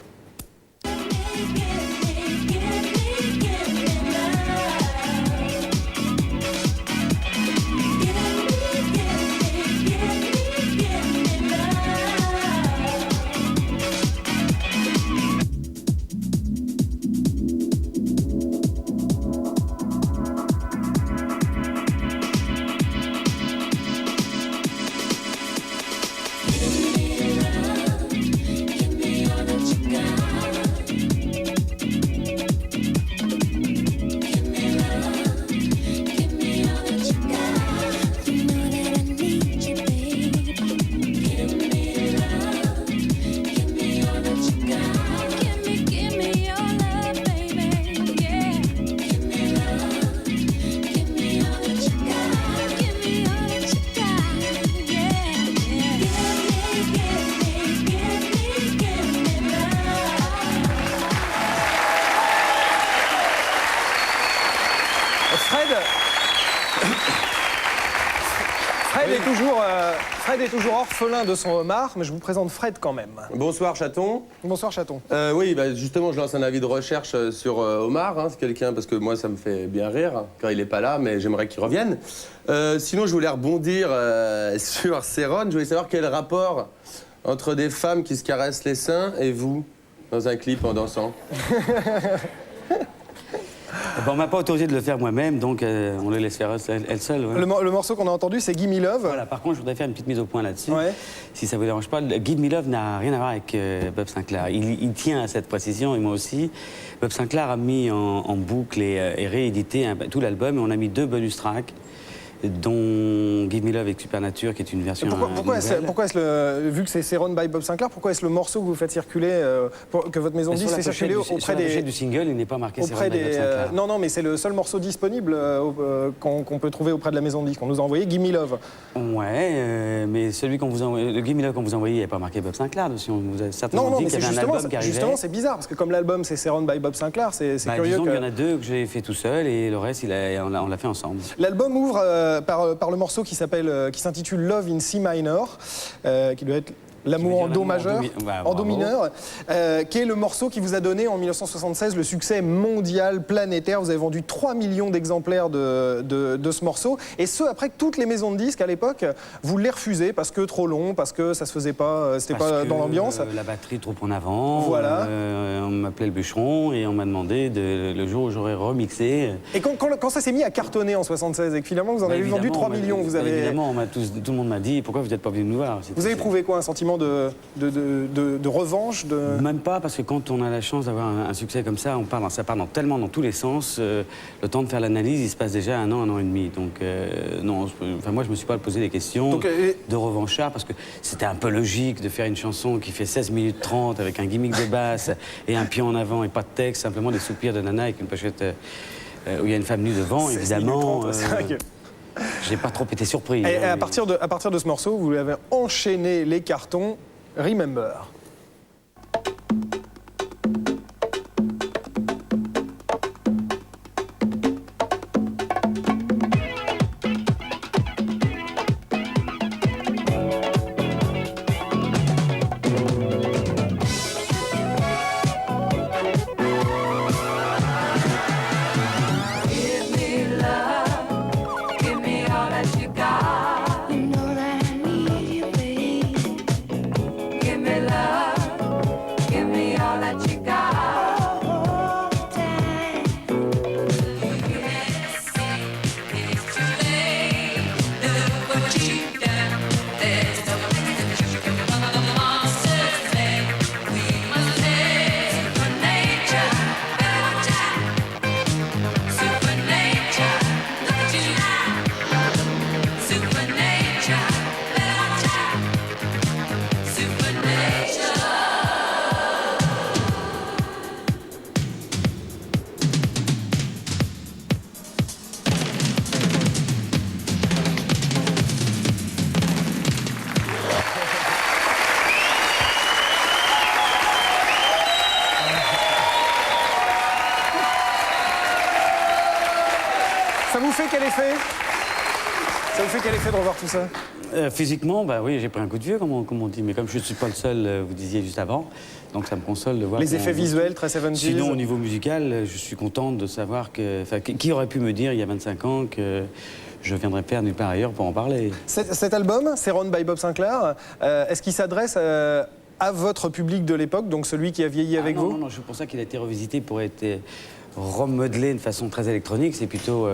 Fred est toujours orphelin de son homard, mais je vous présente Fred quand même. Bonsoir Chaton. Bonsoir Chaton. Oui, justement, je lance un avis de recherche sur Omar, c'est quelqu'un, parce que moi ça me fait bien rire quand il n'est pas là, mais j'aimerais qu'il revienne. Sinon, je voulais rebondir sur Céron. Je voulais savoir quel rapport entre des femmes qui se caressent les seins et vous, dans un clip en dansant. On m'a pas autorisé de le faire moi-même, donc on le laisse faire elle seule. Ouais. Le morceau qu'on a entendu, c'est Gimme Love. Voilà, par contre, je voudrais faire une petite mise au point là-dessus. Si ça vous dérange pas, Gimme Love n'a rien à voir avec Bob Sinclair. Il tient à cette précision, et moi aussi. Bob Sinclair a mis en boucle et réédité tout l'album, et on a mis 2 bonus tracks, dont Give Me Love avec Supernature, qui est une version pourquoi est-ce vu que c'est Céron by Bob Sinclair, pourquoi est-ce le morceau que vous faites circuler, que votre maison de disques fait circuler auprès des... du single, il n'est pas marqué Céron by Bob Sinclair. Non, mais c'est le seul morceau disponible qu'on peut trouver auprès de la maison de disques. On nous a envoyé Give Me Love. Ouais, mais celui qu'on vous a envoyé, le Give Me Love qu'on vous a envoyé, il n'est pas marqué Bob Sinclair dessus. On vous a certainement dit qu'il y avait un album qui arrivait. Justement, c'est bizarre, parce que comme l'album c'est Céron by Bob Sinclair, c'est curieux. Disons qu'il y en a 2 que j'ai fait tout seul, et le reste, on l'a fait ensemble. L'album ouvre par le morceau qui s'intitule Love in C minor, qui doit être L'amour en do majeur, en do bravo. mineur, qui est le morceau qui vous a donné en 1976 le succès mondial, planétaire. Vous avez vendu 3 millions d'exemplaires de ce morceau. Et ce, après que toutes les maisons de disques à l'époque, vous les refusez parce que trop long, parce que ça se faisait pas, c'était pas dans l'ambiance. La batterie trop en avant. Voilà. On m'appelait le bûcheron et on m'a demandé le jour où j'aurais remixé. Et quand ça s'est mis à cartonner en 76 et que finalement vous en avez vendu 3 millions, vous avez... Évidemment, tout le monde m'a dit pourquoi vous n'êtes pas venu nous voir. Vous avez éprouvé quoi, un sentiment de revanche Même pas, parce que quand on a la chance d'avoir un succès comme ça, ça part tellement dans tous les sens. Le temps de faire l'analyse, il se passe déjà un an et demi. Donc non, moi je me suis pas posé des questions de revanchard, parce que c'était un peu logique de faire une chanson qui fait 16 minutes 30 avec un gimmick de basse et un pied en avant et pas de texte, simplement des soupirs de nana avec une pochette où il y a une femme nue devant, évidemment. J'ai pas trop été surpris. Et à partir de ce morceau, vous avez enchaîné les cartons. Remember. Ça vous fait quel effet? Ça vous fait quel effet de revoir tout ça? Physiquement, bah oui, j'ai pris un coup de vieux, comme on dit. Mais comme je ne suis pas le seul, vous disiez juste avant, donc ça me console de voir... Les effets visuels, très 70s. Sinon, au niveau musical, je suis contente de savoir que... Qui aurait pu me dire, il y a 25 ans, que je viendrais faire nulle part ailleurs pour en parler? Cet album, Ceron by Bob Sinclair, est-ce qu'il s'adresse à votre public de l'époque, donc celui qui a vieilli avec vous? Non, c'est pour ça qu'il a été revisité pour être remodelé de façon très électronique. C'est plutôt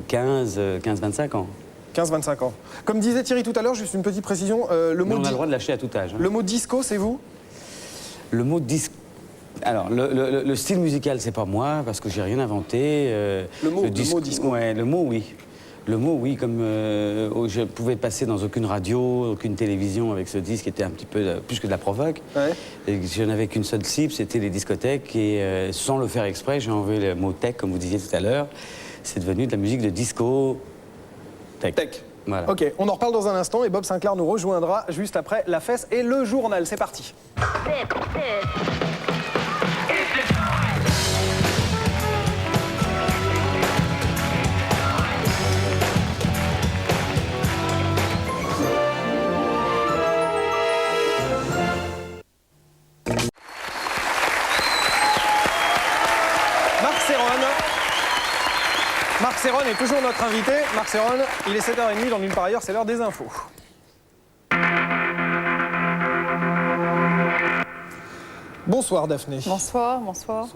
15-25 ans. 15-25 ans. Comme disait Thierry tout à l'heure, juste une petite précision, on a le droit de lâcher à tout âge. Le mot disco, c'est vous? Le mot disco... Alors, le style musical, c'est pas moi, parce que j'ai rien inventé. Le mot disco. Ouais, le mot, oui. Le mot, oui, comme je pouvais passer dans aucune radio, aucune télévision avec ce disque qui était un petit peu plus que de la provoque. Ouais. Et je n'avais qu'une seule cible, c'était les discothèques. Et sans le faire exprès, j'ai enlevé le mot tech, comme vous disiez tout à l'heure. C'est devenu de la musique de disco tech. Voilà. Ok, on en reparle dans un instant et Bob Sinclair nous rejoindra juste après la fesse et le journal. C'est parti. Marc Serron est toujours notre invité. Marc Serron, il est 7h30 dans Nulle part ailleurs, c'est l'heure des infos. Bonsoir Daphné. Bonsoir, bonsoir.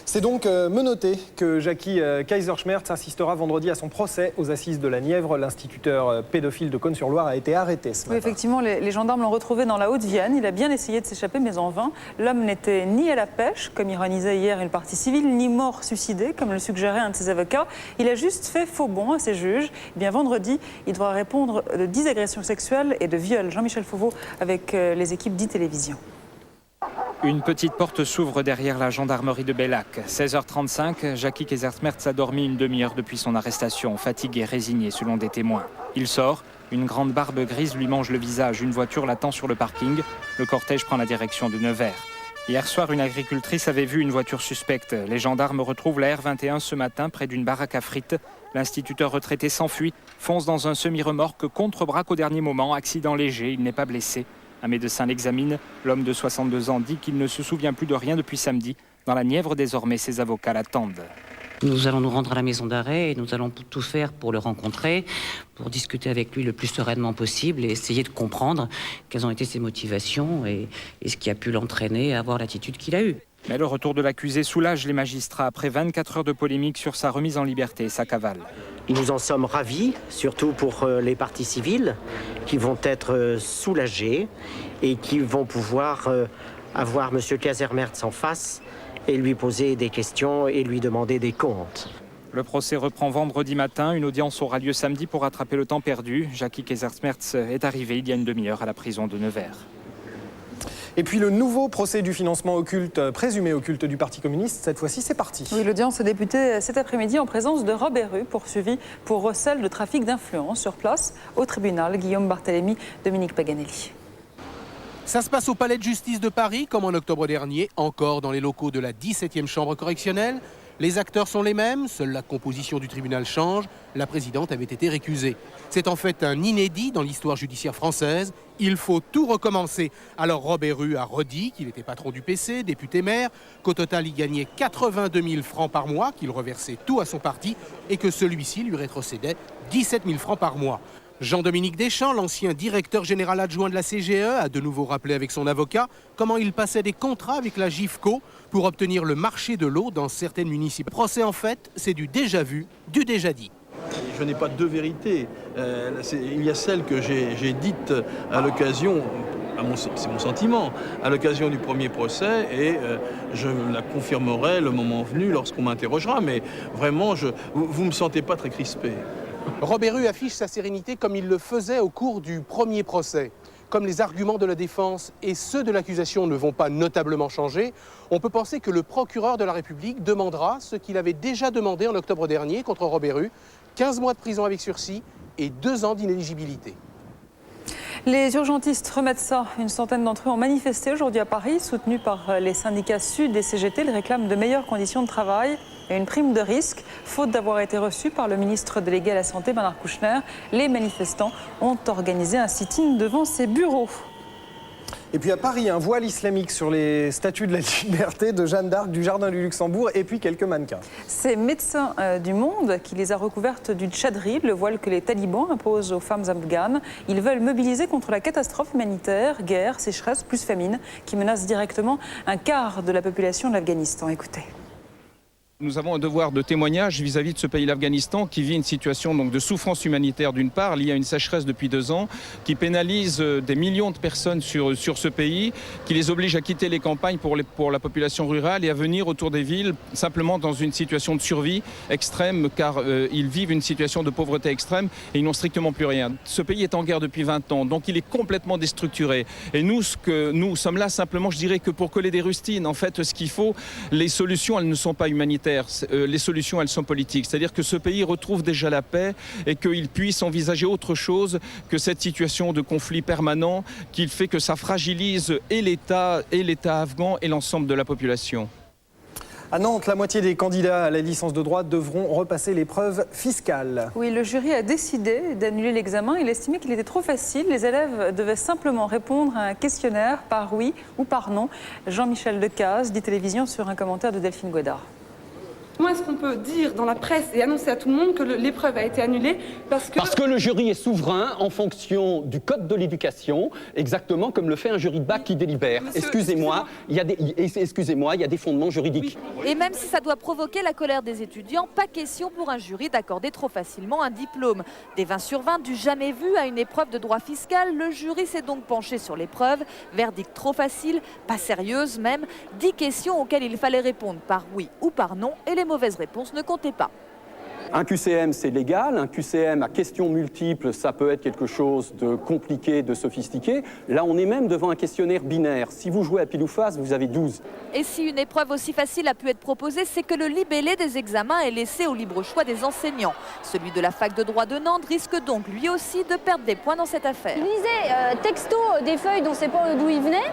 C'est donc menotté que Jackie Kaiserschmerz assistera vendredi à son procès aux assises de la Nièvre. L'instituteur pédophile de Cosne-sur-Loire a été arrêté ce matin. Oui, effectivement, les gendarmes l'ont retrouvé dans la Haute-Vienne. Il a bien essayé de s'échapper, mais en vain. L'homme n'était ni à la pêche, comme ironisait hier une partie civile, ni mort suicidé, comme le suggérait un de ses avocats. Il a juste fait faux bond à ses juges. Eh bien, vendredi, il devra répondre de 10 agressions sexuelles et de viols. Jean-Michel Fauveau avec les équipes d'e-télévision. Une petite porte s'ouvre derrière la gendarmerie de Bellac. 16h35, Jackie Kaiserschmerz a dormi une demi-heure depuis son arrestation, fatigué et résigné selon des témoins. Il sort, une grande barbe grise lui mange le visage, une voiture l'attend sur le parking. Le cortège prend la direction de Nevers. Hier soir, une agricultrice avait vu une voiture suspecte. Les gendarmes retrouvent la R21 ce matin près d'une baraque à frites. L'instituteur retraité s'enfuit, fonce dans un semi-remorque, contre-braque au dernier moment, accident léger, il n'est pas blessé. Un médecin l'examine. L'homme de 62 ans dit qu'il ne se souvient plus de rien depuis samedi. Dans la Nièvre, désormais, ses avocats l'attendent. Nous allons nous rendre à la maison d'arrêt et nous allons tout faire pour le rencontrer, pour discuter avec lui le plus sereinement possible et essayer de comprendre quelles ont été ses motivations et ce qui a pu l'entraîner à avoir l'attitude qu'il a eue. Mais le retour de l'accusé soulage les magistrats après 24 heures de polémique sur sa remise en liberté et sa cavale. Nous en sommes ravis, surtout pour les parties civiles qui vont être soulagées et qui vont pouvoir avoir M. Casermerz en face et lui poser des questions et lui demander des comptes. Le procès reprend vendredi matin. Une audience aura lieu samedi pour rattraper le temps perdu. Jackie Casermerz est arrivé il y a une demi-heure à la prison de Nevers. Et puis le nouveau procès du financement occulte, présumé occulte du Parti communiste, cette fois-ci c'est parti. Oui, l'audience a débuté cet après-midi en présence de Robert Rue, poursuivi pour recel de trafic d'influence sur place au tribunal. Guillaume Barthélémy, Dominique Paganelli. Ça se passe au Palais de Justice de Paris, comme en octobre dernier, encore dans les locaux de la 17e chambre correctionnelle. Les acteurs sont les mêmes, seule la composition du tribunal change. La présidente avait été récusée. C'est en fait un inédit dans l'histoire judiciaire française. Il faut tout recommencer. Alors Robert Rue a redit qu'il était patron du PC, député maire, qu'au total il gagnait 82 000 francs par mois, qu'il reversait tout à son parti et que celui-ci lui rétrocédait 17 000 francs par mois. Jean-Dominique Deschamps, l'ancien directeur général adjoint de la CGE, a de nouveau rappelé avec son avocat comment il passait des contrats avec la GIFCO pour obtenir le marché de l'eau dans certaines municipalités. Le procès, en fait, c'est du déjà vu, du déjà dit. Je n'ai pas deux vérités. Il y a celle que j'ai dite à l'occasion, c'est mon sentiment, à l'occasion du premier procès, et je la confirmerai le moment venu lorsqu'on m'interrogera. Mais vraiment, vous ne me sentez pas très crispé. Robert Rue affiche sa sérénité comme il le faisait au cours du premier procès. Comme les arguments de la défense et ceux de l'accusation ne vont pas notablement changer, on peut penser que le procureur de la République demandera ce qu'il avait déjà demandé en octobre dernier contre Robert Rue, 15 mois de prison avec sursis et 2 ans d'inéligibilité. Les urgentistes remettent ça. Une centaine d'entre eux ont manifesté aujourd'hui à Paris, soutenus par les syndicats Sud et CGT. Ils réclament de meilleures conditions de travail et une prime de risque, faute d'avoir été reçus par le ministre délégué à la Santé, Bernard Kouchner. Les manifestants ont organisé un sit-in devant ses bureaux. Et puis à Paris, un voile islamique sur les statues de la liberté de Jeanne d'Arc du Jardin du Luxembourg et puis quelques mannequins. C'est Médecins du Monde qui les a recouvertes d'une tchadri, le voile que les talibans imposent aux femmes afghanes. Ils veulent mobiliser contre la catastrophe humanitaire, guerre, sécheresse plus famine, qui menace directement un quart de la population de l'Afghanistan. Écoutez. Nous avons un devoir de témoignage vis-à-vis de ce pays, l'Afghanistan, qui vit une situation donc, de souffrance humanitaire d'une part, liée à une sécheresse depuis 2 ans, qui pénalise des millions de personnes sur ce pays, qui les oblige à quitter les campagnes pour la population rurale et à venir autour des villes simplement dans une situation de survie extrême, car ils vivent une situation de pauvreté extrême et ils n'ont strictement plus rien. Ce pays est en guerre depuis 20 ans, donc il est complètement déstructuré. Et nous sommes là simplement, je dirais, que pour coller des rustines. En fait, ce qu'il faut, les solutions, elles ne sont pas humanitaires. Les solutions, elles sont politiques. C'est-à-dire que ce pays retrouve déjà la paix et qu'il puisse envisager autre chose que cette situation de conflit permanent qui fait que ça fragilise et l'État afghan et l'ensemble de la population. À Nantes, la moitié des candidats à la licence de droit devront repasser l'épreuve fiscale. Oui, le jury a décidé d'annuler l'examen. Il estimait qu'il était trop facile. Les élèves devaient simplement répondre à un questionnaire par oui ou par non. Jean-Michel Decaze, dit Télévision, sur un commentaire de Delphine Godard. Comment est-ce qu'on peut dire dans la presse et annoncer à tout le monde que l'épreuve a été annulée parce que le jury est souverain en fonction du code de l'éducation, exactement comme le fait un jury de bac qui délibère. Excusez-moi, il y a des fondements juridiques. Et même si ça doit provoquer la colère des étudiants, pas question pour un jury d'accorder trop facilement un diplôme. Des 20 sur 20 du jamais vu à une épreuve de droit fiscal, le jury s'est donc penché sur l'épreuve. Verdict trop facile, pas sérieuse même. 10 questions auxquelles il fallait répondre par oui ou par non et les mauvaises réponses ne comptaient pas. Un QCM, c'est légal. Un QCM à questions multiples, ça peut être quelque chose de compliqué, de sophistiqué. Là, on est même devant un questionnaire binaire. Si vous jouez à pile ou face, vous avez 12. Et si une épreuve aussi facile a pu être proposée, c'est que le libellé des examens est laissé au libre choix des enseignants. Celui de la fac de droit de Nantes risque donc lui aussi de perdre des points dans cette affaire. Il lisait texto des feuilles dont on ne sait pas d'où il venait.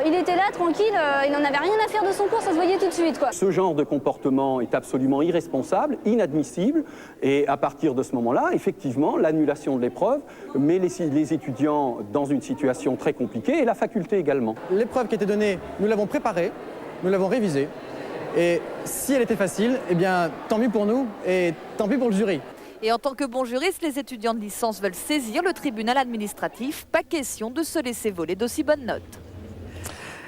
Il était là, tranquille, il n'en avait rien à faire de son cours, ça se voyait tout de suite, quoi. Ce genre de comportement est absolument irresponsable, inadmissible, et à partir de ce moment-là, effectivement, l'annulation de l'épreuve met les étudiants dans une situation très compliquée, et la faculté également. L'épreuve qui était donnée, nous l'avons préparée, nous l'avons révisée, et si elle était facile, eh bien, tant mieux pour nous, et tant pis pour le jury. Et en tant que bons juristes, les étudiants de licence veulent saisir le tribunal administratif. Pas question de se laisser voler d'aussi bonnes notes.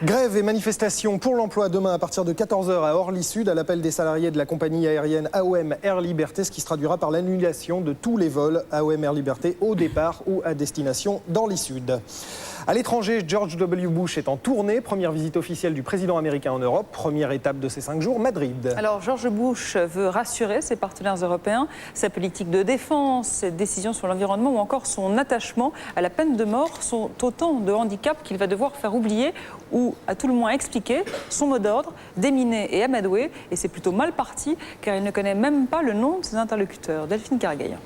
Grève et manifestation pour l'emploi demain à partir de 14h à Orly-Sud à l'appel des salariés de la compagnie aérienne AOM Air Liberté, ce qui se traduira par l'annulation de tous les vols AOM Air Liberté au départ ou à destination d'Orly-Sud. À l'étranger, George W. Bush est en tournée. Première visite officielle du président américain en Europe. Première étape de ces 5 jours, Madrid. Alors, George Bush veut rassurer ses partenaires européens. Sa politique de défense, ses décisions sur l'environnement ou encore son attachement à la peine de mort sont autant de handicaps qu'il va devoir faire oublier ou, à tout le moins, expliquer son mot d'ordre, déminer et amadouer. Et c'est plutôt mal parti car il ne connaît même pas le nom de ses interlocuteurs. Delphine Cargaïa.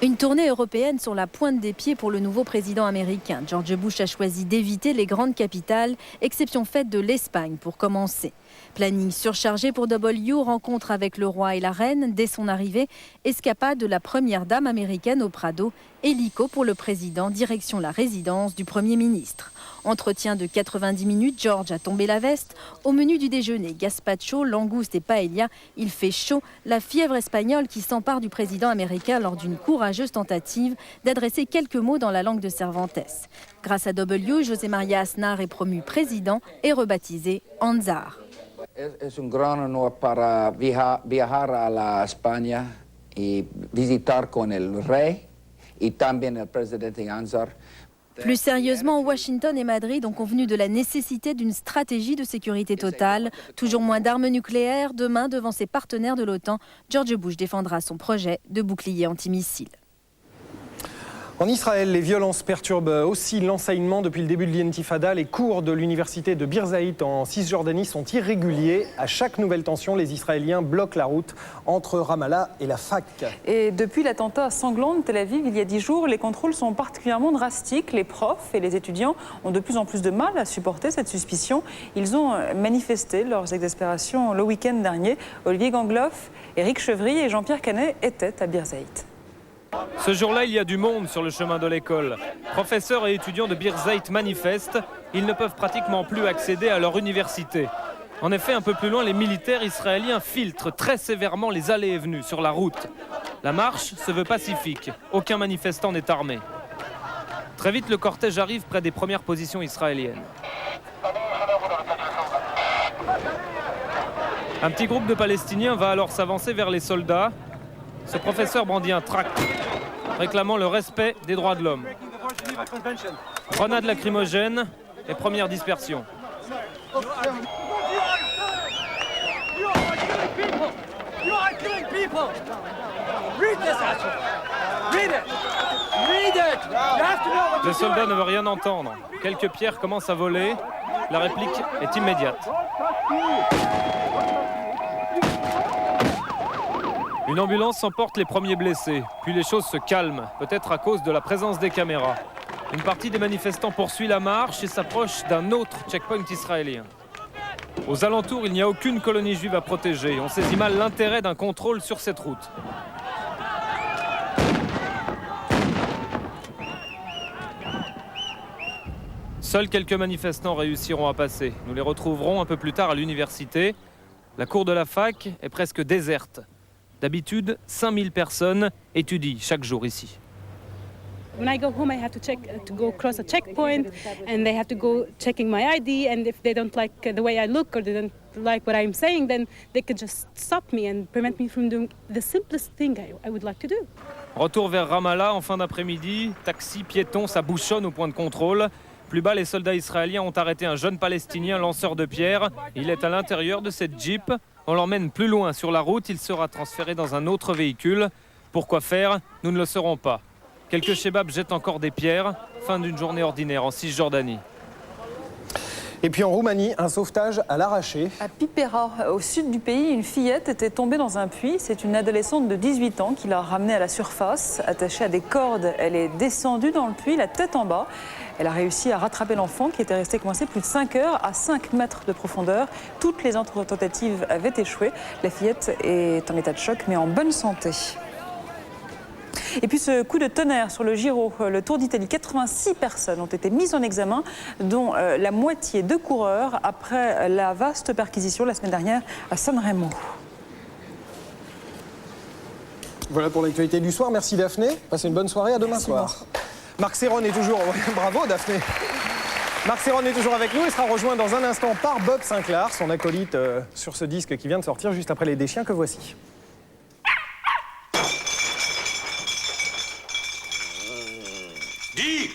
Une tournée européenne sur la pointe des pieds pour le nouveau président américain. George Bush a choisi d'éviter les grandes capitales, exception faite de l'Espagne pour commencer. Planning surchargé pour W, rencontre avec le roi et la reine dès son arrivée, escapade de la première dame américaine au Prado, hélico pour le président, direction la résidence du Premier ministre. Entretien de 90 minutes, George a tombé la veste. Au menu du déjeuner, gazpacho, langoustes et paella, il fait chaud. La fièvre espagnole qui s'empare du président américain lors d'une courageuse tentative d'adresser quelques mots dans la langue de Cervantes. Grâce à W, José María Aznar est promu président et rebaptisé Anzar. Es un gran honor para viajar a la España y visitar con el rey y también el presidente Anzar. Plus sérieusement, Washington et Madrid ont convenu de la nécessité d'une stratégie de sécurité totale. Toujours moins d'armes nucléaires. Demain, devant ses partenaires de l'OTAN, George Bush défendra son projet de bouclier antimissile. En Israël, les violences perturbent aussi l'enseignement. Depuis le début de l'intifada, les cours de l'université de Birzeit en Cisjordanie sont irréguliers. À chaque nouvelle tension, les Israéliens bloquent la route entre Ramallah et la fac. Et depuis l'attentat sanglant de Tel Aviv, il y a 10 jours, les contrôles sont particulièrement drastiques. Les profs et les étudiants ont de plus en plus de mal à supporter cette suspicion. Ils ont manifesté leurs exaspérations le week-end dernier. Olivier Gangloff, Éric Chevry et Jean-Pierre Canet étaient à Birzeit. Ce jour-là, il y a du monde sur le chemin de l'école. Professeurs et étudiants de Birzeit manifestent. Ils ne peuvent pratiquement plus accéder à leur université. En effet, un peu plus loin, les militaires israéliens filtrent très sévèrement les allées et venues sur la route. La marche se veut pacifique. Aucun manifestant n'est armé. Très vite, le cortège arrive près des premières positions israéliennes. Un petit groupe de Palestiniens va alors s'avancer vers les soldats. Ce professeur brandit un tract réclamant le respect des droits de l'homme. Grenade lacrymogène et première dispersion. Le soldat ne veut rien entendre. Quelques pierres commencent à voler. La réplique est immédiate. Une ambulance emporte les premiers blessés, puis les choses se calment, peut-être à cause de la présence des caméras. Une partie des manifestants poursuit la marche et s'approche d'un autre checkpoint israélien. Aux alentours, il n'y a aucune colonie juive à protéger. On saisit mal l'intérêt d'un contrôle sur cette route. Seuls quelques manifestants réussiront à passer. Nous les retrouverons un peu plus tard à l'université. La cour de la fac est presque déserte. D'habitude, 5000 personnes étudient chaque jour ici. When I go home, I have to go cross a checkpoint, and they have to go checking my ID. And if they don't like the way I look or they don't like what I'm saying, then they could just stop me and prevent me from doing the simplest thing I would like to do. Retour vers Ramallah en fin d'après-midi. Taxi, piétons, ça bouchonne au point de contrôle. Plus bas, les soldats israéliens ont arrêté un jeune Palestinien lanceur de pierres. Il est à l'intérieur de cette Jeep. On l'emmène plus loin sur la route. Il sera transféré dans un autre véhicule. Pourquoi faire? Nous ne le saurons pas. Quelques chebabs jettent encore des pierres. Fin d'une journée ordinaire en Cisjordanie. Et puis en Roumanie, un sauvetage à l'arraché. À Pipera, au sud du pays, une fillette était tombée dans un puits. C'est une adolescente de 18 ans qui l'a ramenée à la surface. Attachée à des cordes, elle est descendue dans le puits, la tête en bas. Elle a réussi à rattraper l'enfant qui était resté coincé plus de 5 heures à 5 mètres de profondeur. Toutes les autres tentatives avaient échoué. La fillette est en état de choc mais en bonne santé. Et puis ce coup de tonnerre sur le Giro, le Tour d'Italie, 86 personnes ont été mises en examen, dont la moitié de coureurs, après la vaste perquisition la semaine dernière à Sanremo. Voilà pour l'actualité du soir. Merci Daphné. Passez une bonne soirée. À demain soir. Marc Serron est toujours... Bravo Daphné. Marc Serron est toujours avec nous et sera rejoint dans un instant par Bob Sinclair, son acolyte sur ce disque qui vient de sortir juste après les Deschiens que voici. Dis!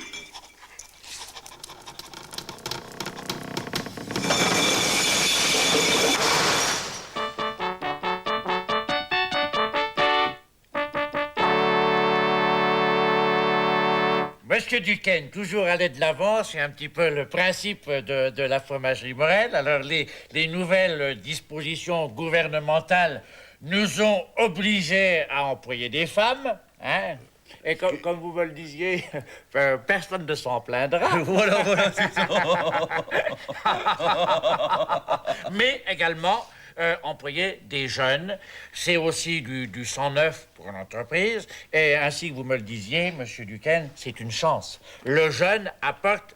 Monsieur Duquesne, toujours aller de l'avant, c'est un petit peu le principe de la fromagerie Morel. Alors les nouvelles dispositions gouvernementales nous ont obligés à employer des femmes, hein. Et comme vous me le disiez, personne ne s'en plaindra. Voilà, c'est ça. Mais également, employer des jeunes, c'est aussi du sang neuf pour une entreprise. Et ainsi que vous me le disiez, Monsieur Duquesne, c'est une chance. Le jeune apporte...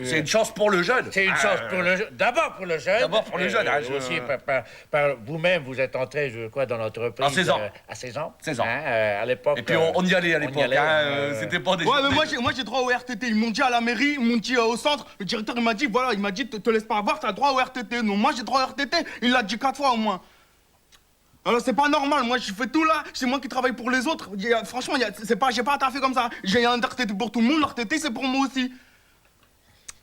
C'est une chance pour le jeune. C'est une chance pour le jeune. D'abord pour le jeune. D'abord pour le jeune. Aussi, par vous-même, vous êtes entré, dans l'entreprise... À 16 ans. À 16 ans. 16 ans. À l'époque... Et puis on y allait à l'époque. C'était pas des... Ouais, mais moi j'ai droit au RTT. Ils m'ont dit à la mairie, ils m'ont dit au centre. Le directeur il m'a dit, voilà, il m'a dit, te laisse pas avoir, t'as droit au RTT. Non, moi j'ai droit au RTT. Il l'a dit 4 fois au moins. Alors c'est pas normal, moi je fais tout là, c'est moi qui travaille pour les autres. Franchement, j'ai pas à taffer comme ça. J'ai un RTT pour tout le monde, le RTT c'est pour moi aussi.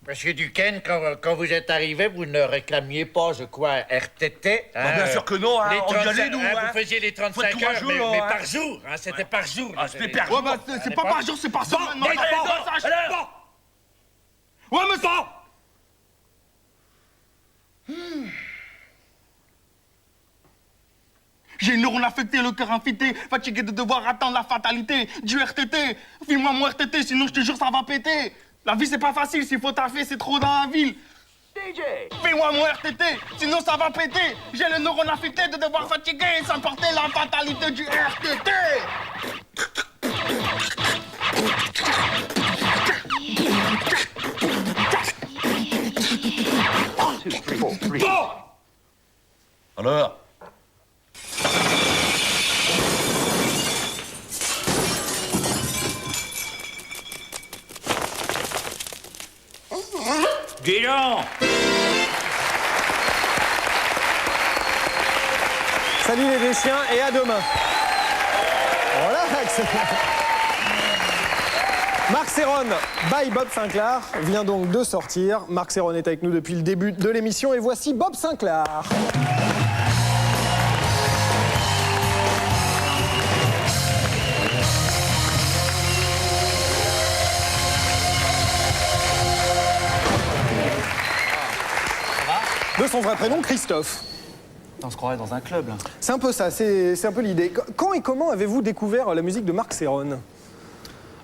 Monsieur Duquesne, quand vous êtes arrivé, vous ne réclamiez pas, je crois, RTT. Hein, bien sûr que non, hein, on y allait, nous. Vous faisiez les 35 heures, mais par jour. Hein, c'était par jour. Ah, c'était par jour. Ouais, bah, c'est pas par jour, c'est par semaine. Ouais, mais ça... J'ai une neurone affectée, le cœur infité, fatigué de devoir attendre la fatalité du RTT. File-moi mon RTT, sinon je te jure ça va péter. La vie c'est pas facile, s'il faut taffer, c'est trop dans la ville. DJ, fais-moi mon RTT, sinon ça va péter. J'ai le neurone affecté de devoir fatiguer sans porter la fatalité du RTT. Bon. Alors Dis donc! Salut les Deschiens et à demain. Voilà, Marc Serron, by Bob Sinclair, vient donc de sortir. Marc Serron est avec nous depuis le début de l'émission et voici Bob Sinclair. De son vrai prénom, Christophe. On se croirait dans un club, là. C'est un peu ça, c'est un peu l'idée. Quand et comment avez-vous découvert la musique de Marc Serron?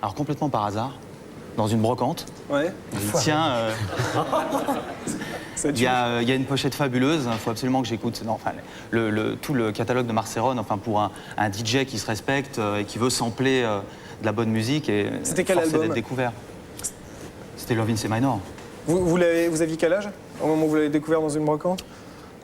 Alors, complètement par hasard, dans une brocante. Ouais. Tiens, il y a une pochette fabuleuse, il faut absolument que j'écoute. Non, enfin, tout le catalogue de Marc Serron, enfin, pour un DJ qui se respecte et qui veut sampler de la bonne musique. C'était quel album? D'être découvert. C'était Love in C Minor. Vous aviez quel âge au moment où vous l'avez découvert dans une brocante?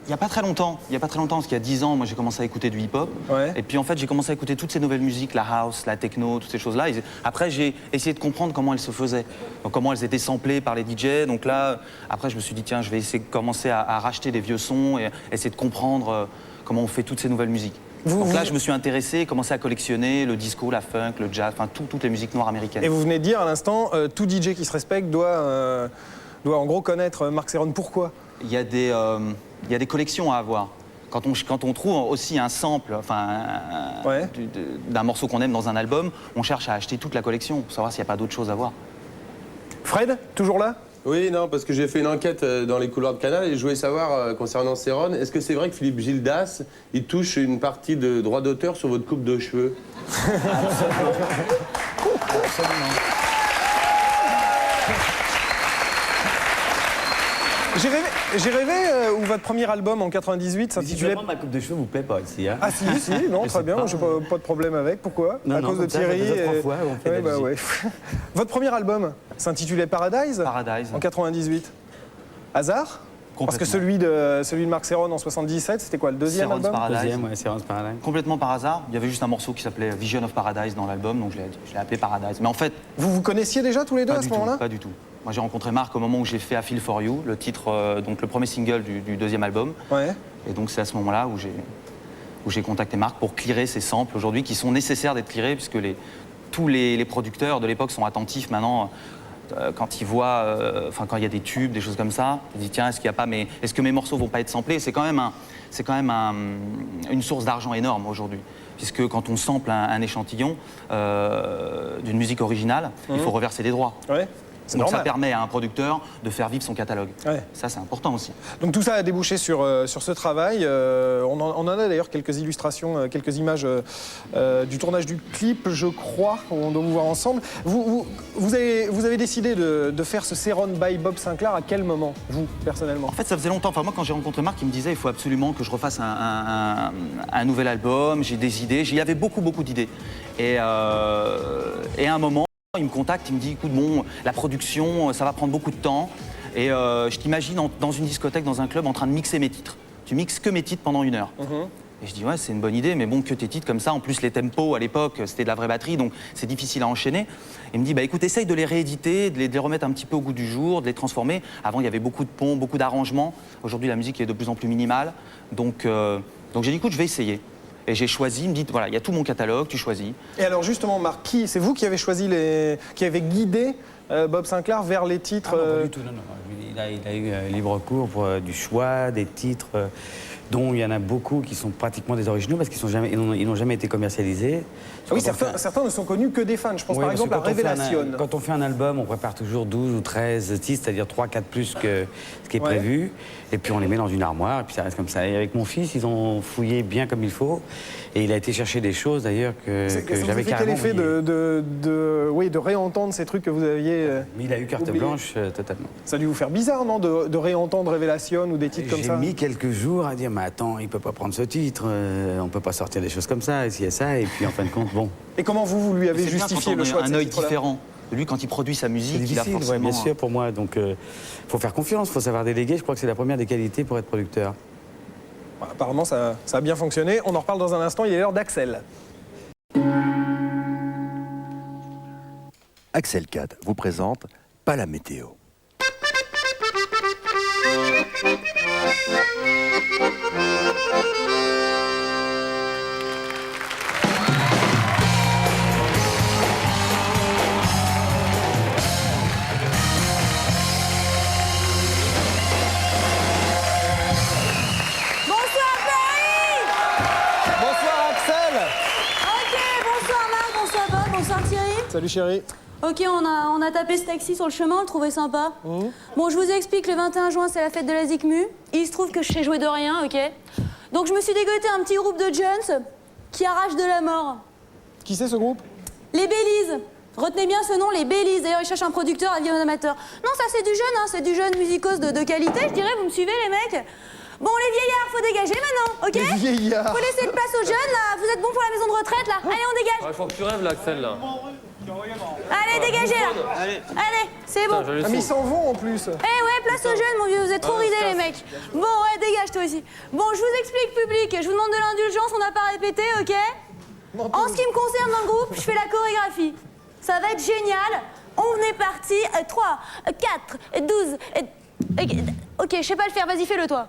Il n'y a pas très longtemps, parce qu'il y a 10 ans, moi j'ai commencé à écouter du hip-hop. Ouais. Et puis en fait, j'ai commencé à écouter toutes ces nouvelles musiques, la house, la techno, toutes ces choses-là. Après, j'ai essayé de comprendre comment elles se faisaient, donc, comment elles étaient samplées par les DJ. Donc là, après, je me suis dit, tiens, je vais essayer de commencer à racheter des vieux sons et essayer de comprendre comment on fait toutes ces nouvelles musiques. Donc là, je me suis intéressé, commencé à collectionner le disco, la funk, le jazz, enfin toutes les musiques noires américaines. Et vous venez de dire à l'instant, tout DJ qui se respecte doit en gros connaître Marc Serron. Pourquoi? Il y a des collections à avoir. Quand on trouve aussi un sample, d'un morceau qu'on aime dans un album, on cherche à acheter toute la collection pour savoir s'il n'y a pas d'autre chose à voir. Fred, toujours là? Oui, non, parce que j'ai fait une enquête dans les couloirs de Canal et je voulais savoir, concernant Serron, est-ce que c'est vrai que Philippe Gildas, il touche une partie de droit d'auteur sur votre coupe de cheveux? Absolument. Absolument. J'ai rêvé où votre premier album en 98 s'intitulait... Ma coupe de cheveux vous plaît pas ici, hein? Ah si, non, très bien, j'ai pas de problème avec. Pourquoi? À cause de Thierry ouais. Votre premier album s'intitulait Paradise? Paradise. En 98. Hasard? Parce que celui de Marc Serron en 77, c'était quoi, le deuxième album? Deuxième, ouais, Serron's Paradise. Complètement par hasard. Il y avait juste un morceau qui s'appelait Vision of Paradise dans l'album, donc je l'ai appelé Paradise. Mais en fait... Vous vous connaissiez déjà tous les deux à ce moment-là? Pas du tout. Moi, j'ai rencontré Marc au moment où j'ai fait A Feel For You, le titre, donc le premier single du deuxième album. Ouais. Et donc, c'est à ce moment-là où j'ai contacté Marc pour clearer ces samples aujourd'hui qui sont nécessaires d'être clearés puisque tous les producteurs de l'époque sont attentifs maintenant. Quand ils voient, quand il y a des tubes, des choses comme ça, ils disent tiens, est-ce que mes morceaux vont pas être samplés? C'est quand même une source d'argent énorme aujourd'hui, puisque quand on sample un échantillon d'une musique originale, il faut reverser des droits. Ouais. Donc ça permet à un producteur de faire vivre son catalogue. Ouais. Ça, c'est important aussi. Donc tout ça a débouché sur ce travail. On en a d'ailleurs quelques illustrations, quelques images du tournage du clip, je crois, où on doit vous voir ensemble. Vous avez décidé de faire ce Serron by Bob Sinclar à quel moment, vous, personnellement? En fait, ça faisait longtemps. Enfin, moi, quand j'ai rencontré Marc, il me disait il faut absolument que je refasse un nouvel album. J'ai des idées. Il y avait beaucoup d'idées. Et à un moment, il me contacte, il me dit écoute, bon, la production, ça va prendre beaucoup de temps. Et je t'imagine dans une discothèque, dans un club, en train de mixer mes titres. Tu mixes que mes titres pendant 1 heure. Et je dis ouais, c'est une bonne idée, mais bon, que tes titres comme ça. En plus, les tempos à l'époque, c'était de la vraie batterie, donc c'est difficile à enchaîner. Il me dit bah écoute, essaye de les rééditer, de les remettre un petit peu au goût du jour, de les transformer. Avant, il y avait beaucoup de ponts, beaucoup d'arrangements. Aujourd'hui, la musique est de plus en plus minimale. Donc j'ai dit écoute, je vais essayer. Et j'ai choisi, il me dit, voilà, il y a tout mon catalogue, tu choisis. Et alors justement, Marc, c'est vous qui avez choisi qui avez guidé Bob Sinclar vers les titres non, pas du tout, non. Il a eu libre cours pour du choix, des titres dont il y en a beaucoup qui sont pratiquement des originaux parce qu'ils n'ont jamais été commercialisalisés. Ah oui, certains ne sont connus que des fans. Je pense par exemple à Révélation. Quand on fait un album, on prépare toujours 12 ou 13 titres, c'est-à-dire 3-4 plus que ce qui est prévu. Et puis on les met dans une armoire et puis ça reste comme ça. Et avec mon fils, ils ont fouillé bien comme il faut. Et il a été chercher des choses d'ailleurs que j'avais carrément oublié. Quel effet de réentendre ces trucs que vous aviez Mais il a eu carte blanche totalement. Ça a dû vous faire bizarre, non, de réentendre Révélation ou des titres comme ça? J'ai mis quelques jours à dire mais attends, il peut pas prendre ce titre, on peut pas sortir des choses comme ça, et s'il y a ça, et puis en fin de compte, bon. Et comment vous lui avez justifié le choix de un œil différent? Lui, quand il produit sa musique, il a forcément... bien sûr, pour moi. Donc, faut faire confiance, faut savoir déléguer. Je crois que c'est la première des qualités pour être producteur. Apparemment, ça a bien fonctionné. On en reparle dans un instant. Il est l'heure d'Axel. Axel Cad vous présente Pas la météo. Salut chérie. Ok, on a tapé ce taxi sur le chemin, on le trouvait sympa. Bon, je vous explique, le 21 juin, c'est la fête de la Zikmu. Il se trouve que je sais jouer de rien, ok? Donc je me suis dégoté un petit groupe de jeunes qui arrachent de la mort. Qui c'est ce groupe? Les Bélises. Retenez bien ce nom, les Bélises. D'ailleurs, ils cherchent un producteur, avis aux amateurs. Non, ça c'est du jeune, hein, c'est du jeune musicos de qualité, je dirais, vous me suivez les mecs? Bon, les vieillards, faut dégager maintenant, ok? Les vieillards. Faut laisser de place aux jeunes, là. Vous êtes bons pour la maison de retraite, là. Allez, on dégage. Il faut que tu rêves, là, Axel, là. Allez, dégagez, là. Allez, c'est bon. Ah, mais ils s'en vont, en plus. Eh ouais, place aux jeunes, mon vieux. Vous êtes trop ridés, les mecs. Bon, ouais, dégage, toi aussi. Bon, je vous explique, public. Je vous demande de l'indulgence, on n'a pas répété, ok? En ce qui me concerne dans le groupe, je fais la chorégraphie. Ça va être génial. On est parti. 3, 4, 12... Ok, je sais pas le faire. Vas-y, fais-le, toi.